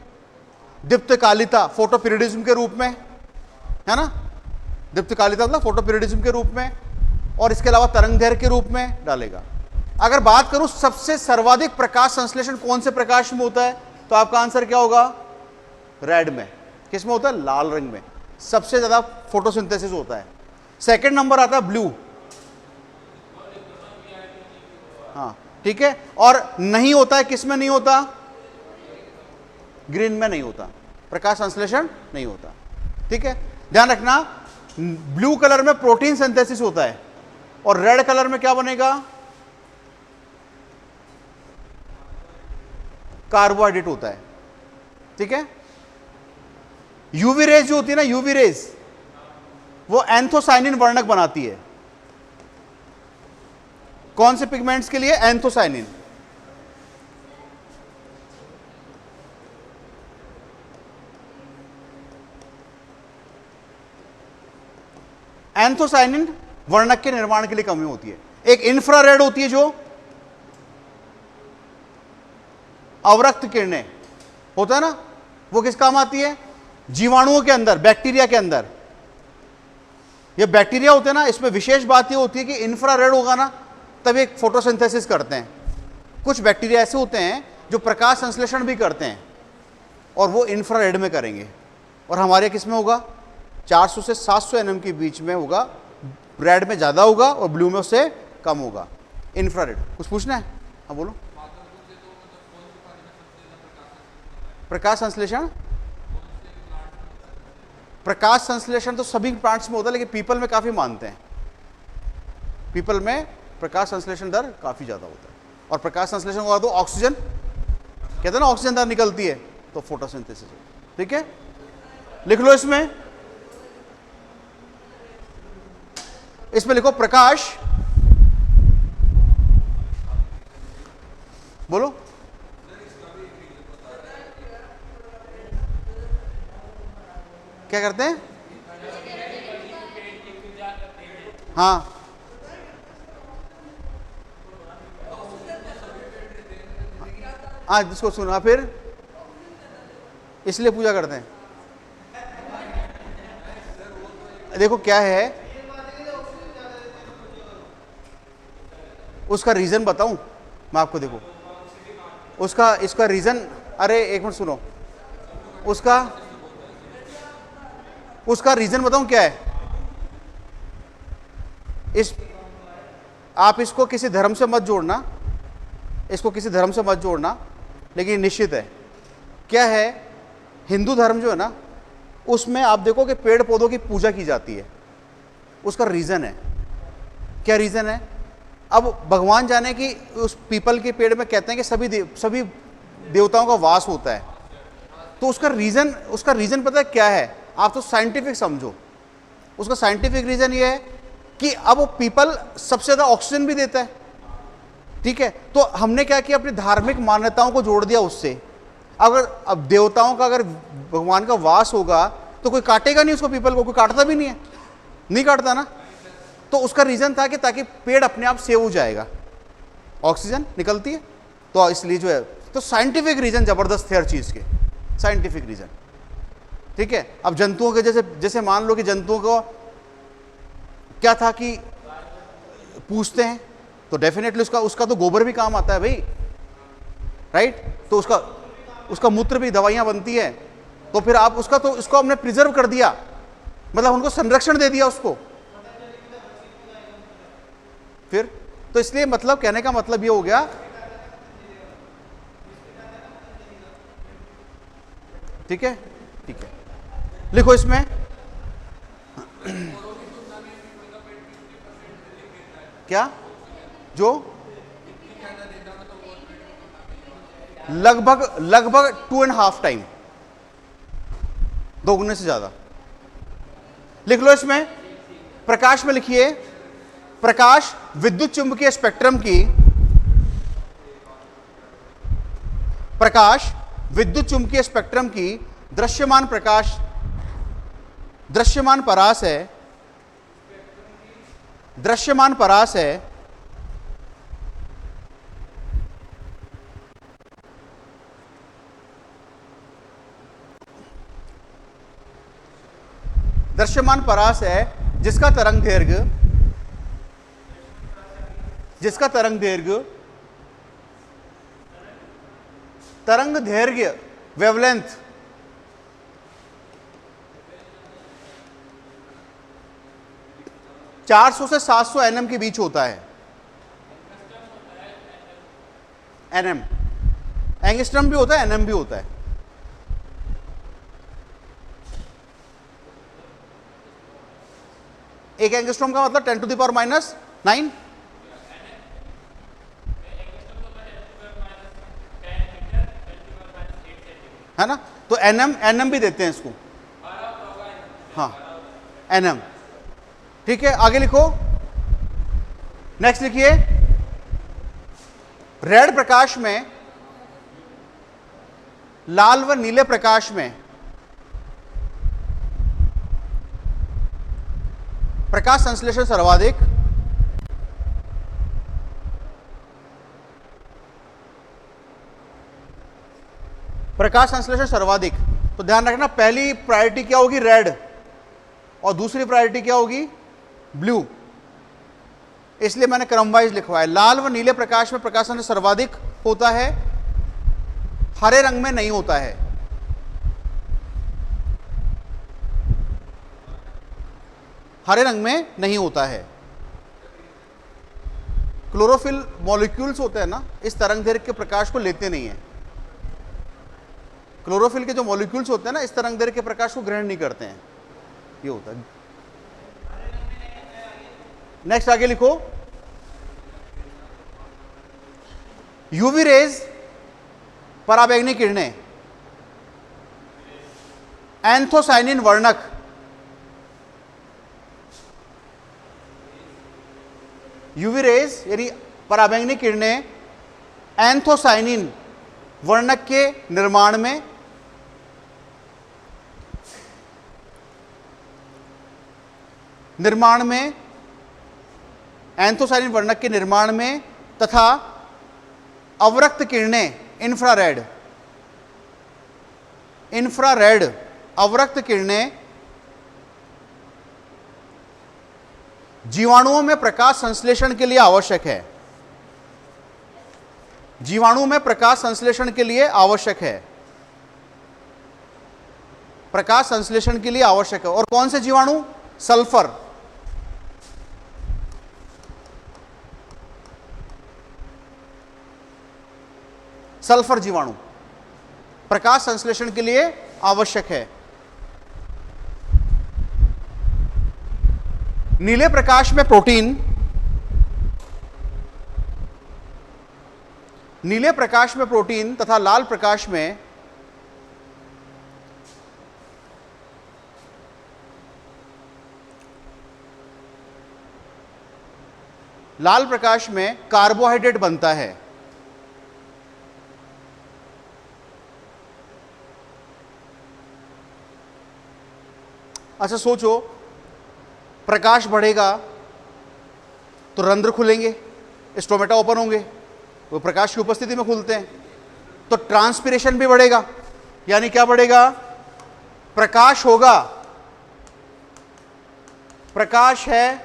दीप्तकालिता, फोटोपीरियडिज्म के रूप में, है ना। दीप्तकालिता मतलब फोटोपीरियडिज्म के रूप में, और इसके अलावा तरंगदैर्घ्य के रूप में डालेगा। अगर बात करूं सबसे सर्वाधिक प्रकाश संश्लेषण कौन से प्रकाश में होता है, तो आपका आंसर क्या होगा? रेड में। किस में होता है? लाल रंग में सबसे ज्यादा फोटोसिंथेसिस होता है। सेकंड नंबर आता है ब्लू, हाँ ठीक है। और नहीं होता है, किस में नहीं होता? ग्रीन में नहीं होता, प्रकाश संश्लेषण नहीं होता, ठीक है। ध्यान रखना, ब्लू कलर में प्रोटीन सिंथेसिस होता है और रेड कलर में क्या बनेगा? कार्बोहाइड्रेट होता है, ठीक है। यूवी रेज जो होती है ना, यूवी रेज, वो एंथोसाइनिन वर्णक बनाती है। कौन से पिगमेंट्स के लिए? एंथोसाइनिन। एंथोसाइनिन वर्णक के निर्माण के लिए कमी होती है। एक इंफ्रारेड होती है जो अवरक्त किरणें होता है ना, वो किस काम आती है? जीवाणुओं के अंदर, बैक्टीरिया के अंदर। ये बैक्टीरिया होते हैं ना, इसमें विशेष बात ये होती है कि इंफ्रारेड होगा ना, तब एक फोटोसिंथेसिस करते हैं। कुछ बैक्टीरिया ऐसे होते हैं जो प्रकाश संश्लेषण भी करते हैं और वो इंफ्रारेड में करेंगे, और हमारे किस में होगा, 400 से 700 nm के बीच में होगा, रेड में ज़्यादा होगा और ब्लू में उससे कम होगा, इंफ्रारेड। कुछ पूछना है? हाँ बोलो। प्रकाश संश्लेषण, प्रकाश संश्लेषण तो सभी प्लांट्स में होता है, लेकिन पीपल में काफ़ी मानते हैं, पीपल में प्रकाश संश्लेषण दर काफ़ी ज़्यादा होता है। और प्रकाश संश्लेषण होगा तो ऑक्सीजन, कहते हैं ना ऑक्सीजन दर निकलती है, तो फोटोसिंथेसिस। ठीक है, लिख लो इसमें, इसमें लिखो प्रकाश, बोलो क्या करते हैं? हाँ, आज जिसको सुना फिर इसलिए पूजा करते हैं। देखो क्या है उसका रीजन बताऊं मैं आपको, देखो उसका इसका रीजन, अरे एक मिनट सुनो, उसका रीजन बताऊं क्या है। आप इसको किसी धर्म से मत जोड़ना, इसको किसी धर्म से मत जोड़ना, लेकिन निश्चित है क्या है, हिंदू धर्म जो है ना उसमें आप देखो कि पेड़ पौधों की पूजा की जाती है, उसका रीजन है। क्या रीजन है? अब भगवान जाने कि उस पीपल के पेड़ में कहते हैं कि सभी देवताओं का वास होता है, तो उसका रीजन पता है क्या है? आप तो साइंटिफिक समझो, उसका साइंटिफिक रीजन ये है कि अब वो पीपल सबसे ज्यादा ऑक्सीजन भी देता है। ठीक है, तो हमने क्या किया, अपनी धार्मिक मान्यताओं को जोड़ दिया उससे। अगर अब देवताओं का, अगर भगवान का वास होगा तो कोई काटेगा नहीं उसको, पीपल को कोई काटता भी नहीं है, नहीं काटता ना। तो उसका रीजन था कि ताकि पेड़ अपने आप सेव हो जाएगा, ऑक्सीजन निकलती है, तो इसलिए जो है, तो साइंटिफिक रीजन जबरदस्त है हर चीज के, साइंटिफिक रीजन। ठीक है, अब जंतुओं के जैसे मान लो कि जंतुओं को क्या था कि पूछते हैं, तो डेफिनेटली उसका तो गोबर भी काम आता है भाई, राइट। तो उसका मूत्र भी दवाइयां बनती है, तो फिर आप उसको हमने प्रिजर्व कर दिया, मतलब उनको संरक्षण दे दिया उसको। फिर तो इसलिए मतलब कहने का मतलब ये हो गया, ठीक है, ठीक है, लिखो इसमें क्या, जो लगभग 2.5 टाइम, 2 गुने से ज्यादा। लिख लो इसमें, प्रकाश में लिखिए, प्रकाश विद्युत चुंबकीय स्पेक्ट्रम की, प्रकाश विद्युत चुंबकीय स्पेक्ट्रम की दृश्यमान परास है, दृश्यमान परास है दृश्यमान परास है जिसका तरंग दैर्घ्य वेवलेंथ 400 से 700 nm के बीच होता है। nm, एंगस्ट्रम भी होता है, nm भी होता है। एक एंगस्ट्रॉम का मतलब 10⁻⁹ है ना, तो nm भी देते हैं इसको, हाँ nm। ठीक है, आगे लिखो, नेक्स्ट लिखिए, रेड प्रकाश में, लाल व नीले प्रकाश में प्रकाश संश्लेषण सर्वाधिक, प्रकाश संश्लेषण सर्वाधिक। तो ध्यान रखना, पहली प्रायोरिटी क्या होगी, रेड, और दूसरी प्रायोरिटी क्या होगी, ब्लू। इसलिए मैंने क्रम वाइज लिखवाया, लाल व नीले प्रकाश में प्रकाश संश्लेषण सर्वाधिक होता है, हरे रंग में नहीं होता है। हरे रंग में नहीं होता है। क्लोरोफिल मॉलिक्यूल्स होते हैं ना, इस तरंगदैर्घ्य के प्रकाश को लेते नहीं है। क्लोरोफिल के जो मॉलिक्यूल्स होते हैं ना, इस तरंगदैर्घ्य के प्रकाश को ग्रहण नहीं करते हैं। ये होता है। नेक्स्ट आगे लिखो, यूवी रेज, पराबैंगनी किरणें, एंथोसाइनिन वर्णक, यूवी रेज यानी पराबैंगनी किरणें एंथोसाइनिन वर्णक के निर्माण में एंथोसाइनिन वर्णक के निर्माण में तथा अवरक्त किरणें इंफ्रारेड अवरक्त किरणें जीवाणुओं में प्रकाश संश्लेषण के लिए आवश्यक है। जीवाणु में प्रकाश संश्लेषण के लिए आवश्यक है। प्रकाश संश्लेषण के लिए आवश्यक है। और कौन से जीवाणु? सल्फर, सल्फर जीवाणु प्रकाश संश्लेषण के लिए आवश्यक है। नीले प्रकाश में प्रोटीन, नीले प्रकाश में प्रोटीन तथा लाल प्रकाश में कार्बोहाइड्रेट बनता है। अच्छा सोचो, प्रकाश बढ़ेगा तो रंध्र खुलेंगे, स्टोमेटा ओपन होंगे, वो प्रकाश की उपस्थिति में खुलते हैं। तो ट्रांसपिरेशन भी बढ़ेगा, यानी क्या बढ़ेगा? प्रकाश होगा, प्रकाश है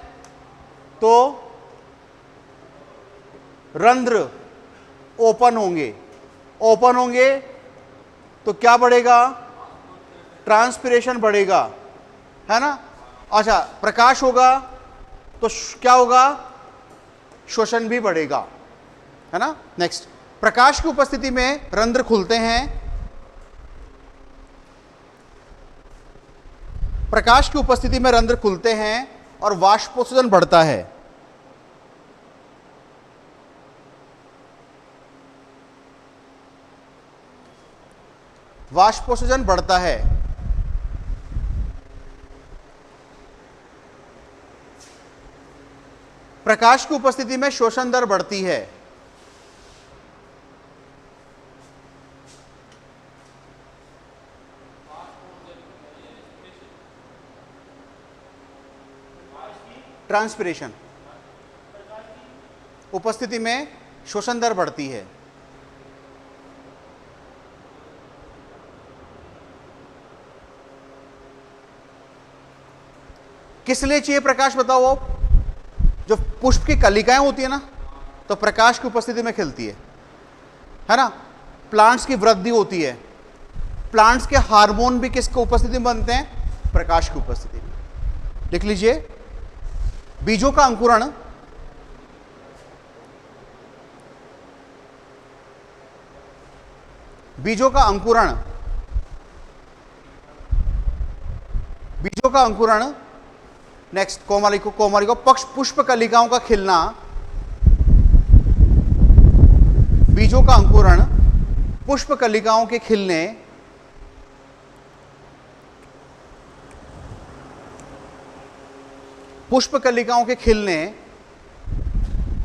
तो रंध्र ओपन होंगे, ओपन होंगे तो क्या बढ़ेगा? ट्रांसपिरेशन बढ़ेगा, है ना। अच्छा, प्रकाश होगा तो क्या होगा? श्वसन भी बढ़ेगा, है ना। नेक्स्ट, प्रकाश की उपस्थिति में रंध्र खुलते हैं, प्रकाश की उपस्थिति में रंध्र खुलते हैं और वाष्पोत्सर्जन बढ़ता है। वाष्पोत्सर्जन बढ़ता है। प्रकाश की उपस्थिति में शोषण दर बढ़ती है। ट्रांसपिरेशन, उपस्थिति में शोषण दर बढ़ती है। किस लिए चाहिए प्रकाश बताओ आप? जो पुष्प की कलिकाएं होती है ना, तो प्रकाश की उपस्थिति में खिलती है ना। प्लांट्स की वृद्धि होती है, प्लांट्स के हार्मोन भी किसकी उपस्थिति में बनते हैं? प्रकाश की उपस्थिति में। लिख लीजिए, बीजों का अंकुरण, बीजों का अंकुरण, बीजों का अंकुरण। नेक्स्ट, कोमली को पक्ष पुष्प कलिकाओं का खिलना, बीजों का अंकुरण, पुष्प कलिकाओं के खिलने, पुष्प कलिकाओं के खिलने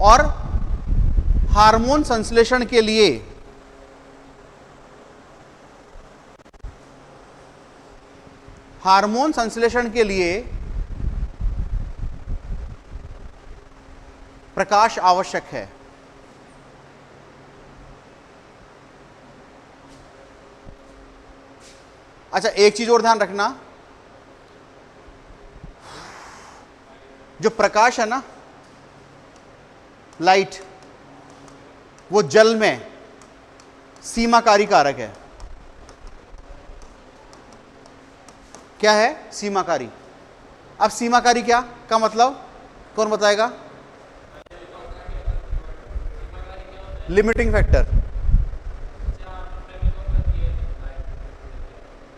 और हार्मोन संश्लेषण के लिए प्रकाश आवश्यक है। अच्छा, एक चीज और ध्यान रखना, जो प्रकाश है ना, लाइट, वो जल में सीमाकारी कारक है। क्या है? सीमाकारी। अब सीमाकारी क्या का मतलब कौन बताएगा? Limiting factor.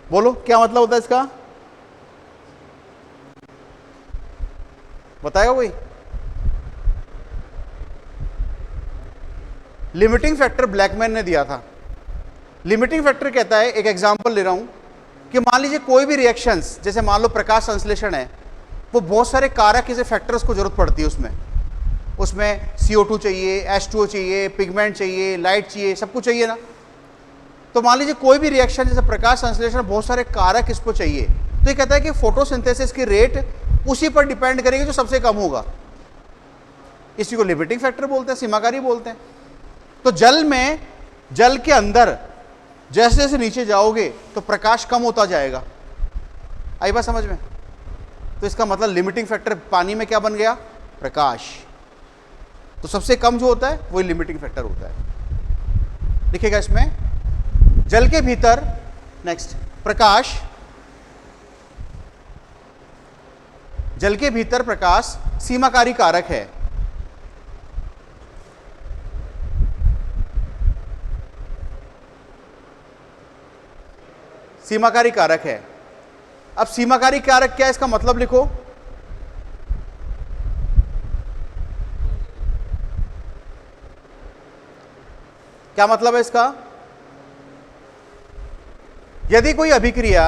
बोलो क्या मतलब होता है इसका, बताएगा कोई? लिमिटिंग फैक्टर ब्लैकमैन ने दिया था। लिमिटिंग फैक्टर कहता है, एक एग्जांपल ले रहा हूं कि मान लीजिए कोई भी रिएक्शंस, जैसे मान लो प्रकाश संश्लेषण है, वो बहुत सारे कारक जैसे फैक्टर्स को जरूरत पड़ती है उसमें CO2 चाहिए, H2O चाहिए, पिगमेंट चाहिए, लाइट चाहिए, सब कुछ चाहिए ना। तो मान लीजिए कोई भी रिएक्शन जैसे प्रकाश संश्लेषण, बहुत सारे कारक इसको चाहिए, तो ये कहता है कि फोटोसिंथेसिस की रेट उसी पर डिपेंड करेगी जो सबसे कम होगा। इसी को लिमिटिंग फैक्टर बोलते हैं, सीमाकारी बोलते हैं। तो जल में, जल के अंदर जैसे जैसे नीचे जाओगे तो प्रकाश कम होता जाएगा। आई बात समझ में? तो इसका मतलब लिमिटिंग फैक्टर पानी में क्या बन गया? प्रकाश। तो सबसे कम जो होता है वही लिमिटिंग फैक्टर होता है। लिखेगा इसमें, जल के भीतर, नेक्स्ट, प्रकाश, जल के भीतर प्रकाश सीमाकारी कारक है। सीमाकारी कारक है। अब सीमाकारी कारक क्या है, इसका मतलब लिखो। क्या मतलब है इसका? यदि कोई अभिक्रिया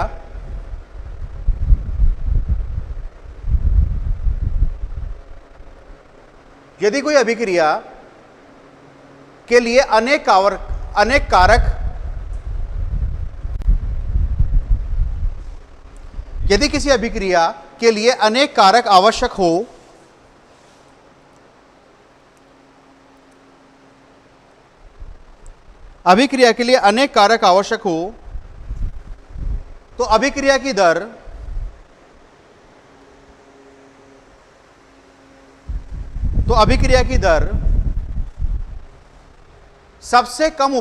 के लिए अनेक कारक, यदि किसी अभिक्रिया के लिए अनेक कारक आवश्यक हो, अभिक्रिया के लिए अनेक कारक आवश्यक हो, तो अभिक्रिया की दर सबसे कम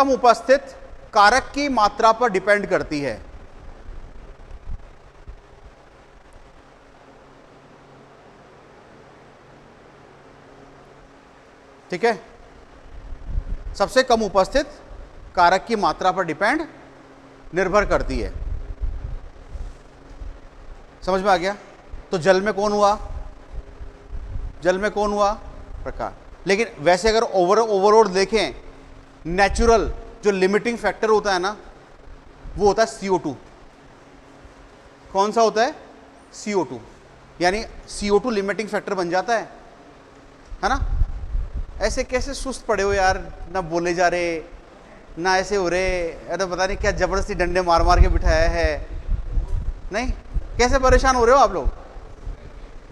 उपस्थित कारक की मात्रा पर डिपेंड करती है। ठीक है? सबसे कम उपस्थित कारक की मात्रा पर निर्भर करती है। समझ में आ गया? तो जल में कौन हुआ? प्रकाश। लेकिन वैसे अगर ओवरऑल देखें, नेचुरल जो लिमिटिंग फैक्टर होता है ना, वो होता है CO2। कौन सा होता है? CO2। यानी CO2 लिमिटिंग फैक्टर बन जाता है ना। ऐसे कैसे सुस्त पड़े हो यार, ना बोले जा रहे, ना ऐसे हो रहे, अरे पता नहीं क्या जबरदस्ती डंडे मार मार के बिठाया है। नहीं, कैसे परेशान हो रहे हो आप लोग?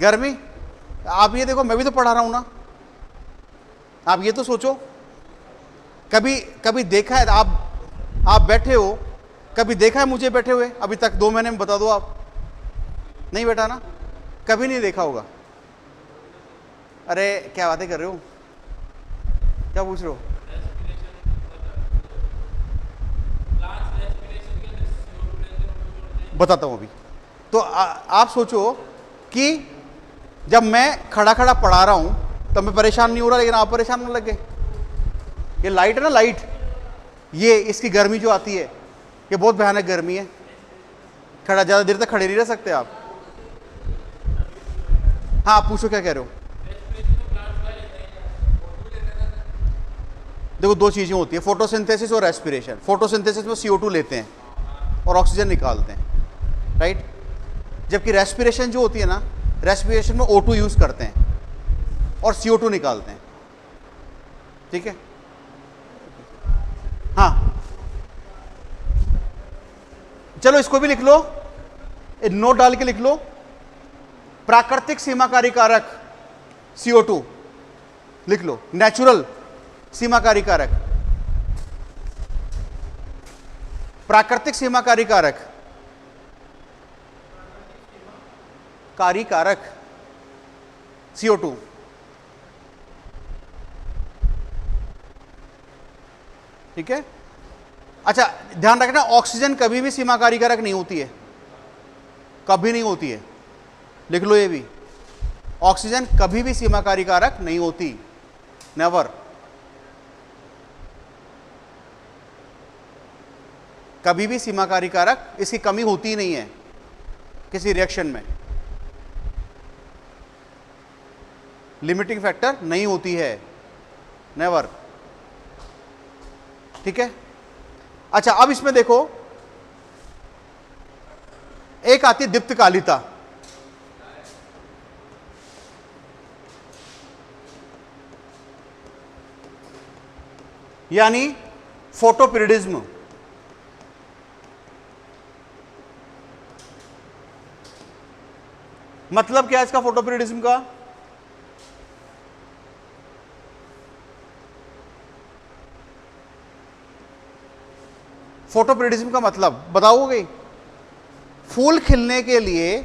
गर्मी, आप ये देखो, मैं भी तो पढ़ा रहा हूं ना। आप ये तो सोचो, कभी देखा है आप बैठे हो, कभी देखा है मुझे बैठे हुए अभी तक 2 महीने में? बता दो आप। नहीं बैठा ना, कभी नहीं देखा होगा। अरे क्या बातें कर रहे हो, क्या पूछ रहे हो? बताता हूं अभी। तो आप सोचो कि जब मैं खड़ा खड़ा पढ़ा रहा हूं तब मैं परेशान नहीं हो रहा, लेकिन आप परेशान होने लगे। ये लाइट है ना, लाइट, ये इसकी गर्मी जो आती है, ये बहुत भयानक गर्मी है। खड़ा, ज्यादा देर तक खड़े नहीं रह सकते आप। हाँ, आप पूछो क्या कह रहे हो? देखो, 2 चीजें होती है, फोटोसिंथेसिस और रेस्पिरेशन। फोटोसिंथेसिस में CO2 लेते हैं और ऑक्सीजन निकालते हैं, राइट। जबकि रेस्पिरेशन जो होती है ना, रेस्पिरेशन में O2 यूज करते हैं और CO2 निकालते हैं। ठीक है? हाँ, चलो इसको भी लिख लो, नोट डाल के लिख लो। प्राकृतिक सीमाकारी कारक CO2 लिख लो, नेचुरल सीमाकारी कारक, प्राकृतिक सीमाकारी कारक, कारी कारक CO2, ठीक है। अच्छा ध्यान रखना, ऑक्सीजन कभी भी सीमाकारी कारक नहीं होती है, कभी नहीं होती है, लिख लो ये भी, ऑक्सीजन कभी भी सीमाकारी कारक नहीं होती, नेवर, कभी भी सीमाकारी कारक, इसकी कमी होती ही नहीं है किसी रिएक्शन में, लिमिटिंग फैक्टर नहीं होती है, नेवर, ठीक है। अच्छा अब इसमें देखो, एक आती है दीप्तकालिता, यानी फोटोपिरिडिज्म। मतलब क्या है इसका, फोटोपिरिडिज्म का? फोटोपिरिडिज्म का मतलब बताओगे? फूल खिलने के लिए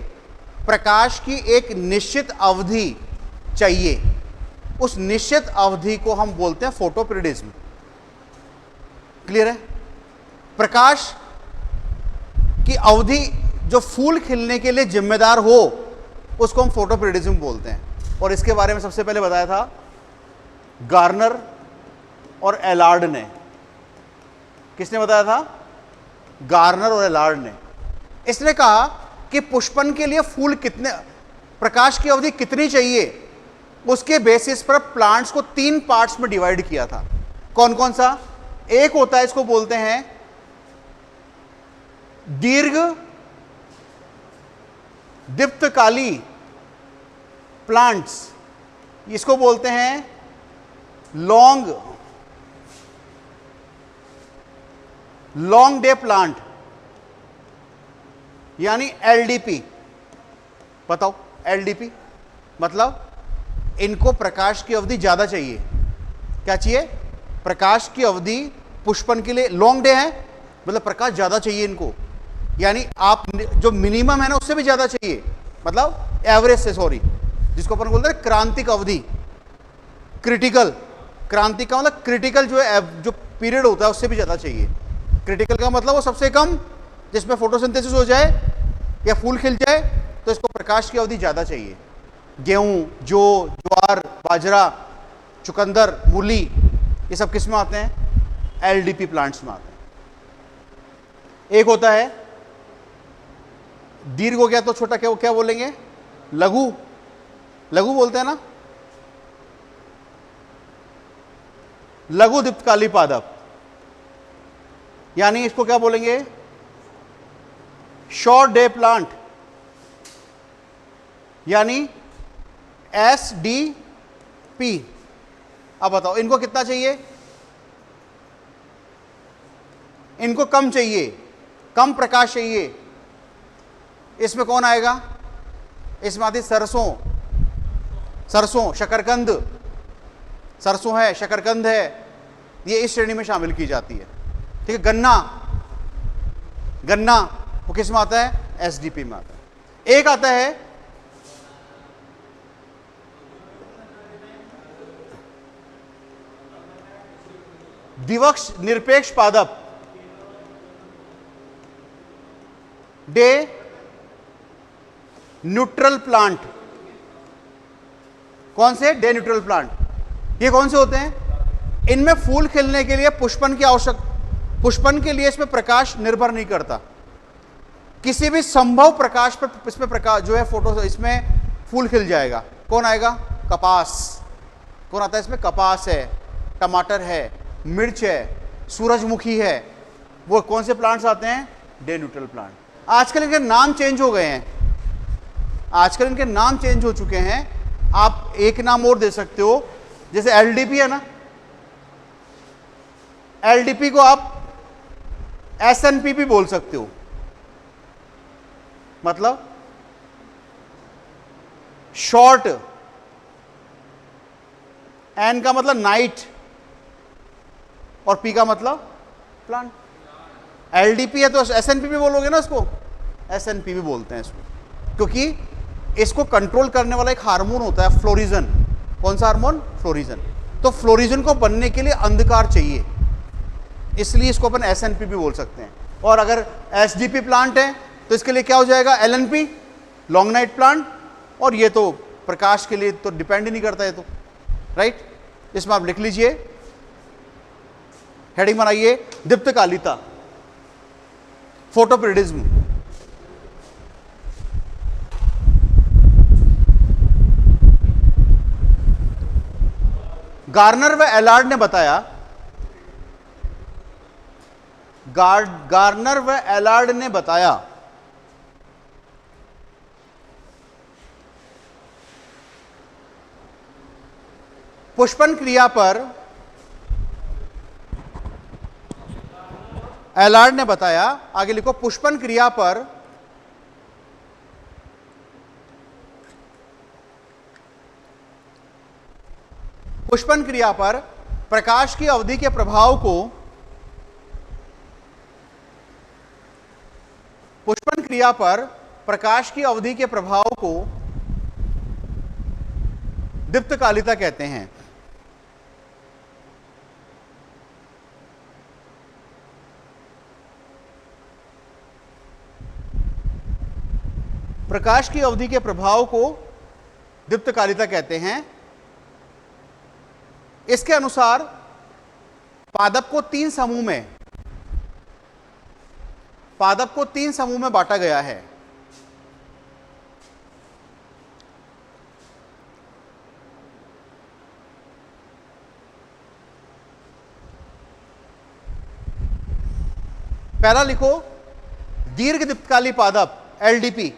प्रकाश की एक निश्चित अवधि चाहिए, उस निश्चित अवधि को हम बोलते हैं फोटोपिरिडिज्म। क्लियर है? प्रकाश की अवधि जो फूल खिलने के लिए जिम्मेदार हो उसको हम फोटोपिरिडिज्म बोलते हैं। और इसके बारे में सबसे पहले बताया था गार्नर और एलार्ड ने। किसने बताया था? गार्नर और एलार्ड ने। इसने कहा कि पुष्पन के लिए फूल कितने, प्रकाश की अवधि कितनी चाहिए, उसके बेसिस पर प्लांट्स को 3 पार्ट्स में डिवाइड किया था। कौन कौन सा? एक होता है, इसको बोलते हैं दीर्घ दीप्तकाली प्लांट्स, इसको बोलते हैं लॉन्ग डे प्लांट, यानी एलडीपी। बताओ एलडीपी मतलब इनको प्रकाश की अवधि ज्यादा चाहिए। क्या चाहिए? प्रकाश की अवधि पुष्पन के लिए लॉन्ग डे है, मतलब प्रकाश ज्यादा चाहिए इनको, यानी आप जो मिनिमम है ना उससे भी ज्यादा चाहिए, मतलब एवरेज से, सॉरी, जिसको अपन बोलते हैं क्रांतिक अवधि, क्रिटिकल। क्रांति का मतलब क्रिटिकल जो पीरियड होता है उससे भी ज्यादा चाहिए। क्रिटिकल का मतलब वो सबसे कम जिसमें फोटोसिंथेसिस हो जाए या फूल खिल जाए, तो इसको प्रकाश की अवधि ज्यादा चाहिए। गेहूं, जौ, ज्वार, बाजरा, चुकंदर, मूली, ये सब किस में आते हैं? एलडीपी प्लांट्स में आते हैं। एक होता है दीर्घ हो गया तो छोटा, क्या बोलेंगे? लघु, लघु बोलते हैं ना, लघु दीप्तकाली पादप, यानी इसको क्या बोलेंगे? शॉर्ट डे प्लांट, यानी एसडीपी। अब बताओ इनको कितना चाहिए? इनको कम चाहिए, कम प्रकाश चाहिए। इसमें कौन आएगा? इसमें आती सरसों, शकरकंद, सरसों है, शकरकंद है, ये इस श्रेणी में शामिल की जाती है। ठीक है। गन्ना वो किस में आता है? एसडीपी में आता है। एक आता है दिवक्ष निरपेक्ष पादप, डे न्यूट्रल प्लांट। कौन से? Day neutral plant. ये कौन से होते हैं? इनमें फूल खिलने के लिए पुष्पन के लिए इसमें प्रकाश निर्भर नहीं करता, किसी भी संभव प्रकाश पर इसमें प्रकाश जो है फोटो, इसमें फूल खिल जाएगा। कौन आएगा? कपास। कौन आता है इसमें? कपास है, टमाटर है, मिर्च है, सूरजमुखी है। वो कौन से प्लांट्स आते हैं? Day neutral plant. आजकल इनके नाम चेंज हो गए हैं, आजकल इनके नाम चेंज हो चुके हैं। आप एक नाम और दे सकते हो, जैसे एलडीपी है ना, एलडीपी को आप एसएनपी भी बोल सकते हो, मतलब शॉर्ट, एन का मतलब नाइट और पी का मतलब प्लांट। एलडीपी है तो एसएनपी भी बोलोगे ना इसको, एसएनपी भी बोलते हैं इसको, क्योंकि इसको कंट्रोल करने वाला एक हार्मोन होता है फ्लोरिजन। कौन सा हार्मोन? फ्लोरिजन। तो फ्लोरिजन को बनने के लिए अंधकार चाहिए, इसलिए इसको अपन SNP भी बोल सकते हैं। और अगर SDP प्लांट है तो इसके लिए क्या हो जाएगा, LNP, लॉन्ग नाइट प्लांट। और ये तो प्रकाश के लिए तो डिपेंड ही नहीं करता है, तो राइट। इसमें आप लिख लीजिए, हेडिंग बनाइए, दीप्तकालिता, फोटोपीरियडिज्म। गार्नर व एलार्ड ने बताया, गार्नर व एलार्ड ने बताया पुष्पन क्रिया पर, एलार्ड ने बताया, आगे लिखो, पुष्पन क्रिया पर प्रकाश की अवधि के प्रभाव को, पुष्पन क्रिया पर प्रकाश की अवधि के प्रभाव को दीप्तकालिता कहते हैं। प्रकाश की अवधि के प्रभाव को दीप्तकालिता कहते हैं। इसके अनुसार पादप को तीन समूह में बांटा गया है। पहला लिखो, दीर्घ दीप्तकाली पादप, LDP,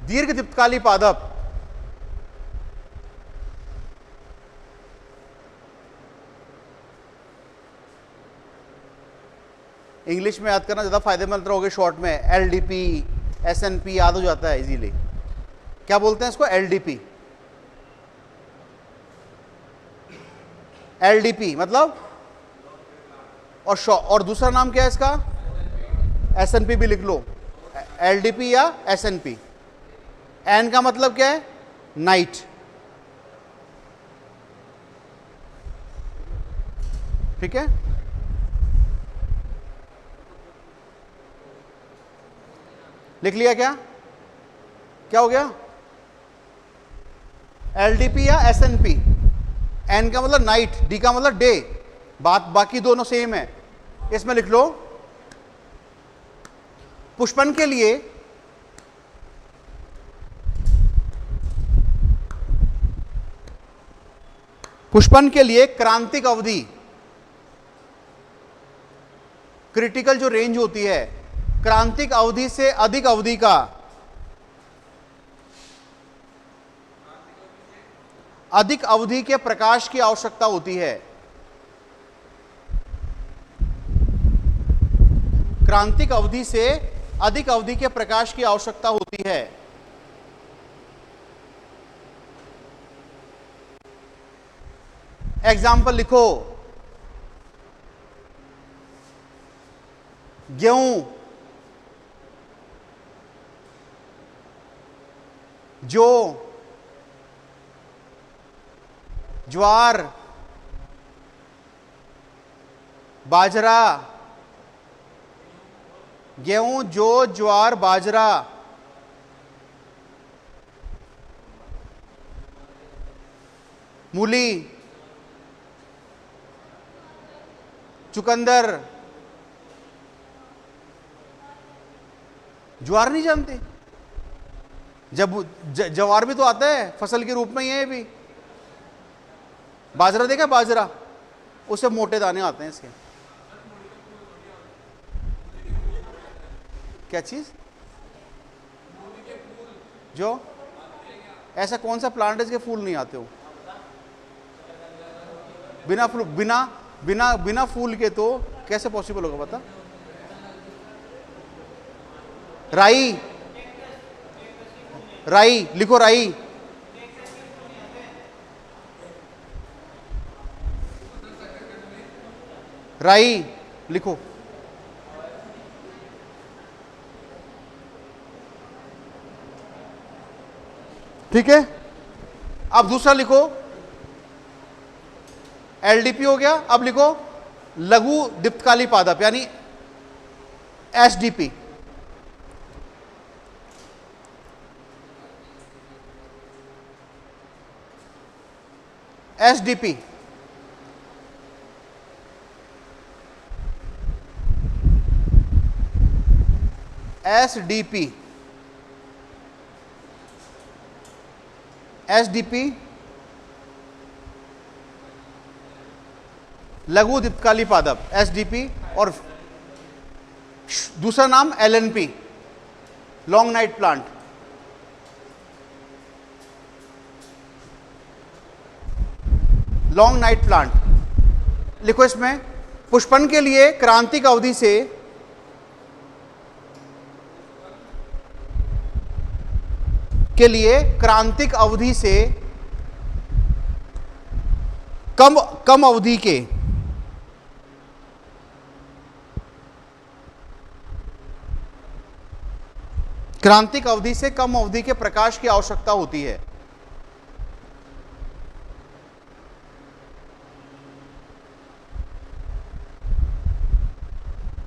दीर्घ दीप्तकाली पादप। इंग्लिश में याद करना ज्यादा फायदेमंद रहोगे, शॉर्ट में LDP, SNP याद हो जाता है इजीली। क्या बोलते हैं इसको, LDP, LDP मतलब, और दूसरा नाम क्या है इसका, SNP भी लिख लो, LDP या SNP। N का मतलब क्या है, नाइट, ठीक है। लिख लिया क्या, क्या हो गया, LDP या SNP। N का मतलब नाइट, D का मतलब डे, बाकी दोनों सेम है। इसमें लिख लो, पुष्पन के लिए क्रांतिक अवधि, क्रिटिकल जो रेंज होती है, क्रांतिक अवधि से अधिक अवधि का, अधिक अवधि के प्रकाश की आवश्यकता होती है। क्रांतिक अवधि से अधिक अवधि के प्रकाश की आवश्यकता होती है। एग्जाम्पल लिखो, गेहूं, जौ, ज्वार, बाजरा, गेहूं, जौ, ज्वार, बाजरा, मूली, चुकंदर। ज्वार नहीं जानते, जब ज्वार भी तो आता है फसल के रूप में, ये भी बाजरा देखा, बाजरा, उसे मोटे दाने आते हैं इसके। क्या चीज, जो ऐसा कौन सा प्लांट है जिसके फूल नहीं आते हो, बिना फूल के तो कैसे पॉसिबल होगा पता। राई, राई लिखो, राई, राई लिखो। ठीक है, अब दूसरा लिखो, LDP हो गया। अब लिखो लघु दीप्तकाली पादप यानी SDP। SDP SDP SDP लघु दीप्तकाली पादप SDP, और दूसरा नाम LNP long night plant. Long night plant लिखो इसमें पुष्पन के लिए क्रांतिक अवधि से क्रांतिक अवधि से कम अवधि के क्रांतिक अवधि से कम अवधि के प्रकाश की आवश्यकता होती है।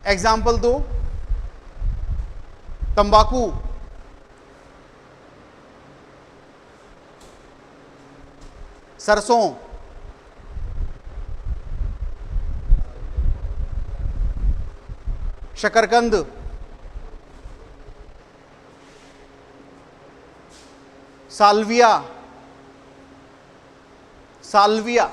एग्जाम्पल दो, तंबाकू, सरसों, शकरकंद, साल्विया, साल्विया,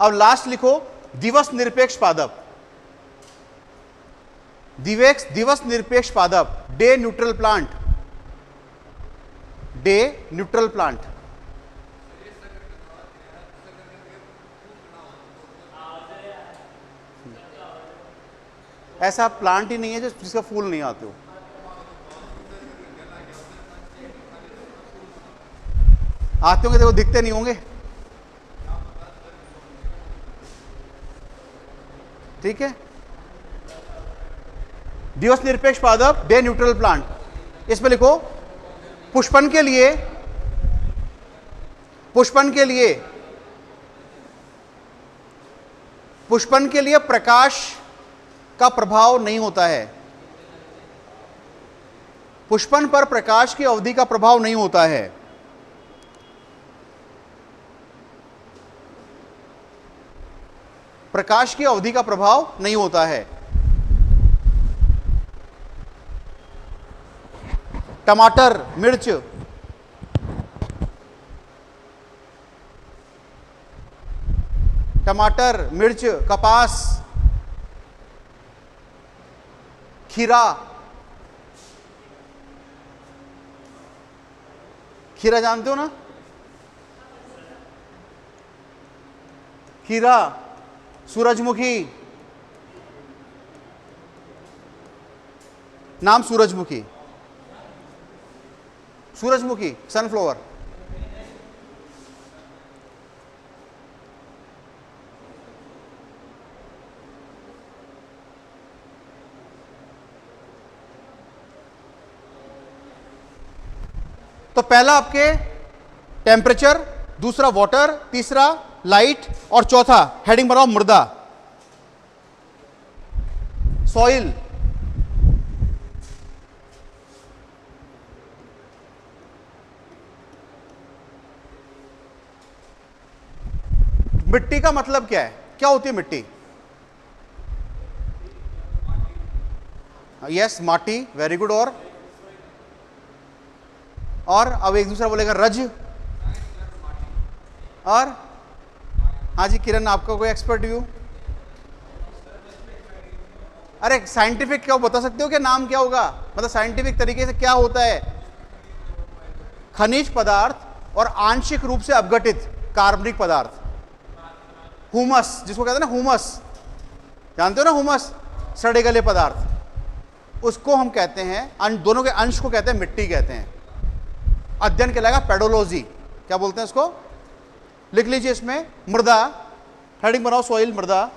अब लास्ट लिखो दिवस निरपेक्ष पादप। दिवस निरपेक्ष पादप day neutral plant. Day neutral plant ऐसा प्लांट ही नहीं है जिसका फूल नहीं आते हो। आते होंगे, देखो दिखते नहीं होंगे। ठीक है, दिवस निरपेक्ष पादप डे न्यूट्रल प्लांट। इसमें लिखो पुष्पन के लिए प्रकाश का प्रभाव नहीं होता है। पुष्पन पर प्रकाश की अवधि का प्रभाव नहीं होता है। प्रकाश की अवधि का प्रभाव नहीं होता है। टमाटर, मिर्च, टमाटर, मिर्च, कपास, खीरा, खीरा जानते हो ना? खीरा, सूरजमुखी, नाम सूरजमुखी, सूरजमुखी, सनफ्लावर। तो पहला आपके टेम्परेचर, दूसरा वाटर, तीसरा लाइट, और चौथा हेडिंग बनाओ मृदा, सॉइल। मिट्टी का मतलब क्या है? क्या होती है मिट्टी? यस, माटी, वेरी गुड। और अब एक दूसरा बोलेगा रज। और हाँ जी किरण, आपका कोई एक्सपर्ट व्यू? अरे साइंटिफिक क्या बता सकते हो? क्या नाम क्या होगा? मतलब साइंटिफिक तरीके से क्या होता है? खनिज पदार्थ और आंशिक रूप से अपघटित कार्बनिक पदार्थ। हुमस, जिसको कहते हैं ना हुमस, जानते हो ना हुमस, सड़े गले पदार्थ, उसको हम कहते हैं, दोनों के अंश को कहते हैं मिट्टी कहते हैं। अध्ययन कहलाएगा पेडोलॉजी। क्या बोलते हैं इसको? लिख लीजिए इसमें मृदा, हेडिंग बनाओ सॉइल, मृदा।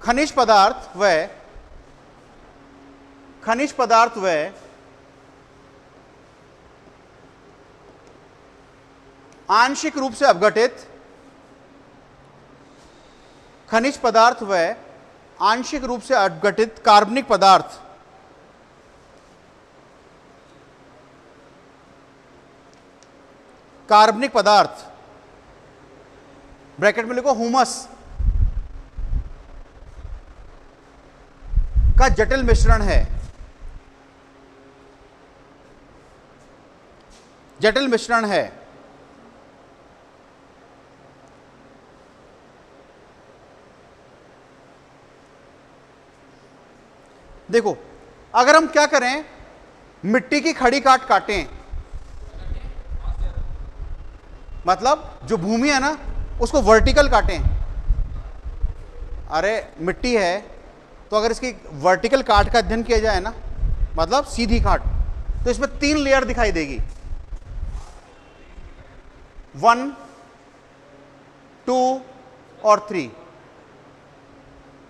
खनिज पदार्थ व आंशिक रूप से अपघटित खनिज पदार्थ व आंशिक रूप से अपघटित कार्बनिक पदार्थ ब्रैकेट में लिखो हुमस का जटिल मिश्रण है। देखो, अगर हम क्या करें, मिट्टी की खड़ी काटें, मतलब जो भूमि है ना उसको वर्टिकल काटें। अरे मिट्टी है तो अगर इसकी वर्टिकल काट का अध्ययन किया जाए ना, मतलब सीधी काट, तो इसमें 3 लेयर दिखाई देगी, 1, 2 और 3।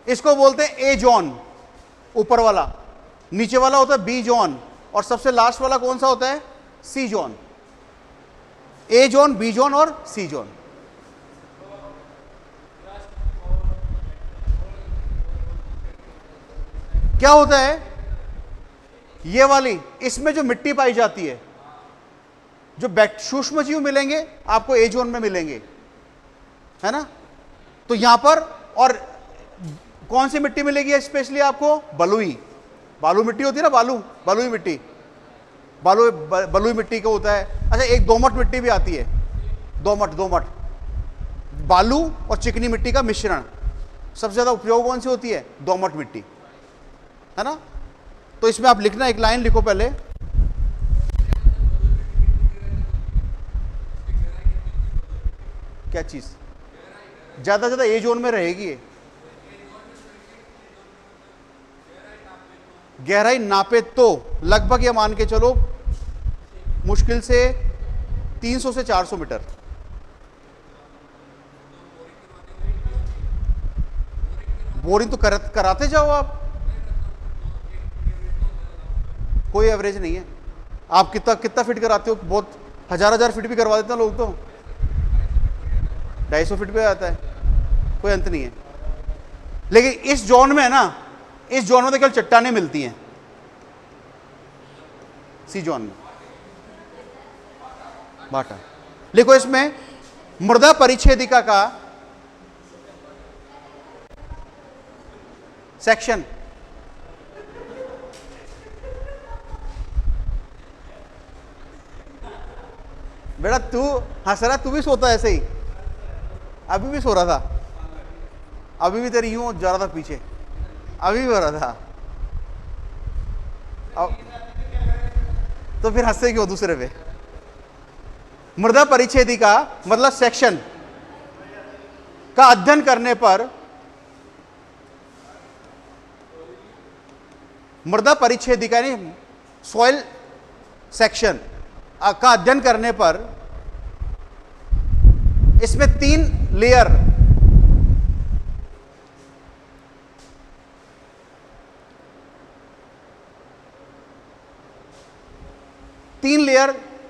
इसको बोलते हैं ए जोन, ऊपर वाला। नीचे वाला होता है बी जोन, और सबसे लास्ट वाला कौन सा होता है? सी जोन। ए जोन, बी जोन और सी जोन। क्या होता है ये वाली, इसमें जो मिट्टी पाई जाती है, जो सूक्ष्म जीव मिलेंगे आपको ए जोन में मिलेंगे, है ना। तो यहां पर और कौन सी मिट्टी मिलेगी स्पेशली आपको? बलुई, बालू मिट्टी होती है ना, बलुई मिट्टी, बलुई मिट्टी का होता है। अच्छा, एक दोमट मिट्टी भी आती है, दोमट बालू और चिकनी मिट्टी का मिश्रण। सबसे ज्यादा उपयोग कौन सी होती है? दोमट मिट्टी, है ना। तो इसमें आप लिखना, एक लाइन लिखो पहले, क्या चीज ज्यादा ए जोन में रहेगी ये। गहराई नापे तो लगभग ये मान के चलो मुश्किल से 300 से 400 मीटर। बोरिंग तो कराते जाओ आप, कोई एवरेज नहीं है। आप कितना फीट कराते हो? बहुत हजार फीट भी करवा देते हैं लोग, तो 250 फीट पे आता है, कोई अंत नहीं है। लेकिन इस जोन में है ना, इस जोन में तो केवल चट्टानें मिलती हैं, सी जोन में बाटा। लिखो इसमें मृदा परिच्छेदिका का सेक्शन, बेटा तू हंस रहा, तू भी सोता ऐसे ही, अभी भी सो रहा था, अभी भी तेरी यूं जा रहा था पीछे, अभी भी हो रहा था। अब तो फिर हंसते क्यों दूसरे पे? मृदा परिच्छेदिका मतलब सेक्शन का अध्ययन करने पर, मृदा परिच्छेदिका यानी सॉइल सेक्शन का अध्ययन करने पर इसमें 3 लेयर,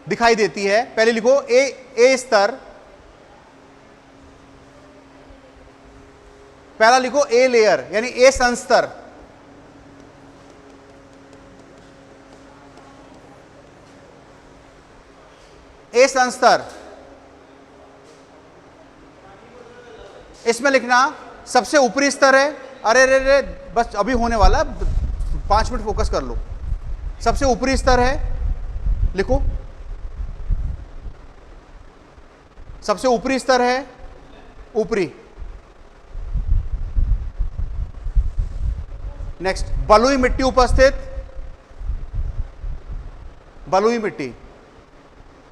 दिखाई देती है। पहले लिखो ए स्तर, पहला लिखो ए लेयर यानी ए संस्तर, ए संस्तर। इसमें लिखना सबसे ऊपरी स्तर है। अरे रे रे, बस अभी होने वाला, 5 मिनट फोकस कर लो। सबसे ऊपरी स्तर है, लिखो सबसे ऊपरी स्तर है, ऊपरी। नेक्स्ट, बलुई मिट्टी उपस्थित, बलुई मिट्टी,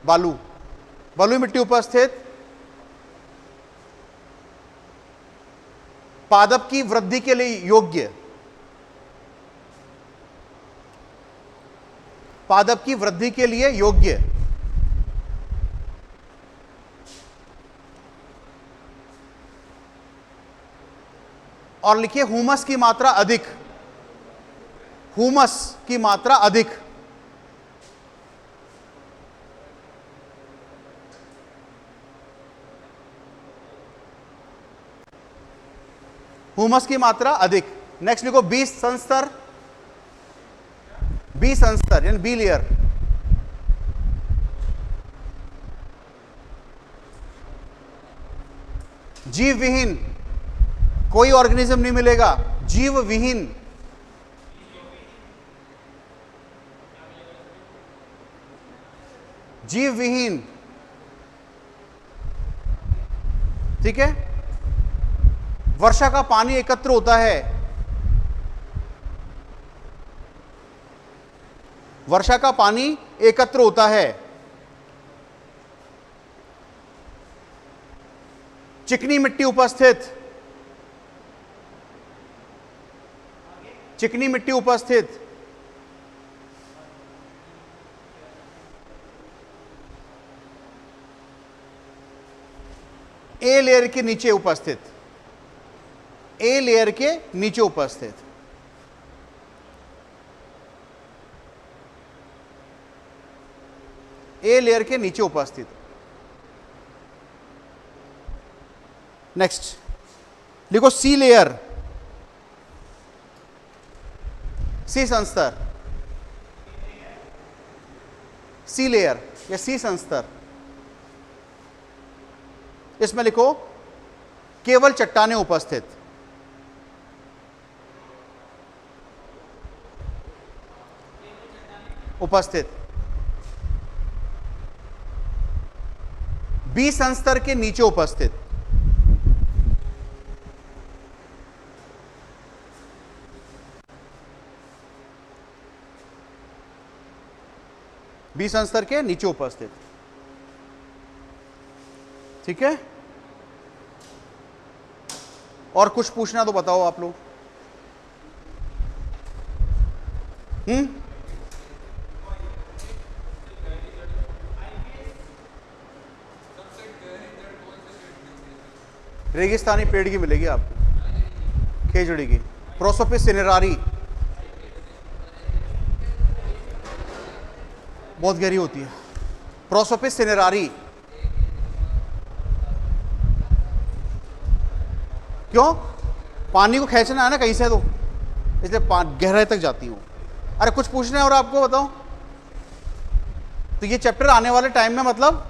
बलुई मिट्टी उपस्थित, पादप की वृद्धि के लिए योग्य, पादप की वृद्धि के लिए योग्य। और लिखिए हुमस की मात्रा अधिक, हुमस की मात्रा अधिक। हुमस की मात्रा अधिक। नेक्स्ट लिखो बी संस्तर, बी संस्तर यानी बी लेयर। जीव विहीन कोई ऑर्गेनिज्म नहीं मिलेगा, जीव विहीन। जीव विहीन, ठीक है। वर्षा का पानी एकत्र होता है, वर्षा का पानी एकत्र होता है। चिकनी मिट्टी उपस्थित, चिकनी मिट्टी उपस्थित। ए लेयर के नीचे उपस्थित, ए लेयर के नीचे उपस्थित। ए लेयर के नीचे उपस्थित। नेक्स्ट लिखो सी लेयर, सी संस्तर, सी लेयर या सी संस्तर। इसमें लिखो केवल चट्टानें उपस्थित, उपस्थित। बी संस्तर के नीचे उपस्थित, बी संस्तर के नीचे उपस्थित, ठीक है। और कुछ पूछना तो बताओ आप लोग। रेगिस्तानी पेड़ की मिलेगी आपको, खेजड़ी की, प्रोसोपिस सिनेरारी, बहुत गहरी होती है। प्रोसोपिस सिनेरारी, क्यों? पानी को खींचना है ना कहीं से, तो इसलिए गहराई तक जाती हूँ। अरे कुछ पूछना है और आपको बताओ। तो ये चैप्टर आने वाले टाइम में मतलब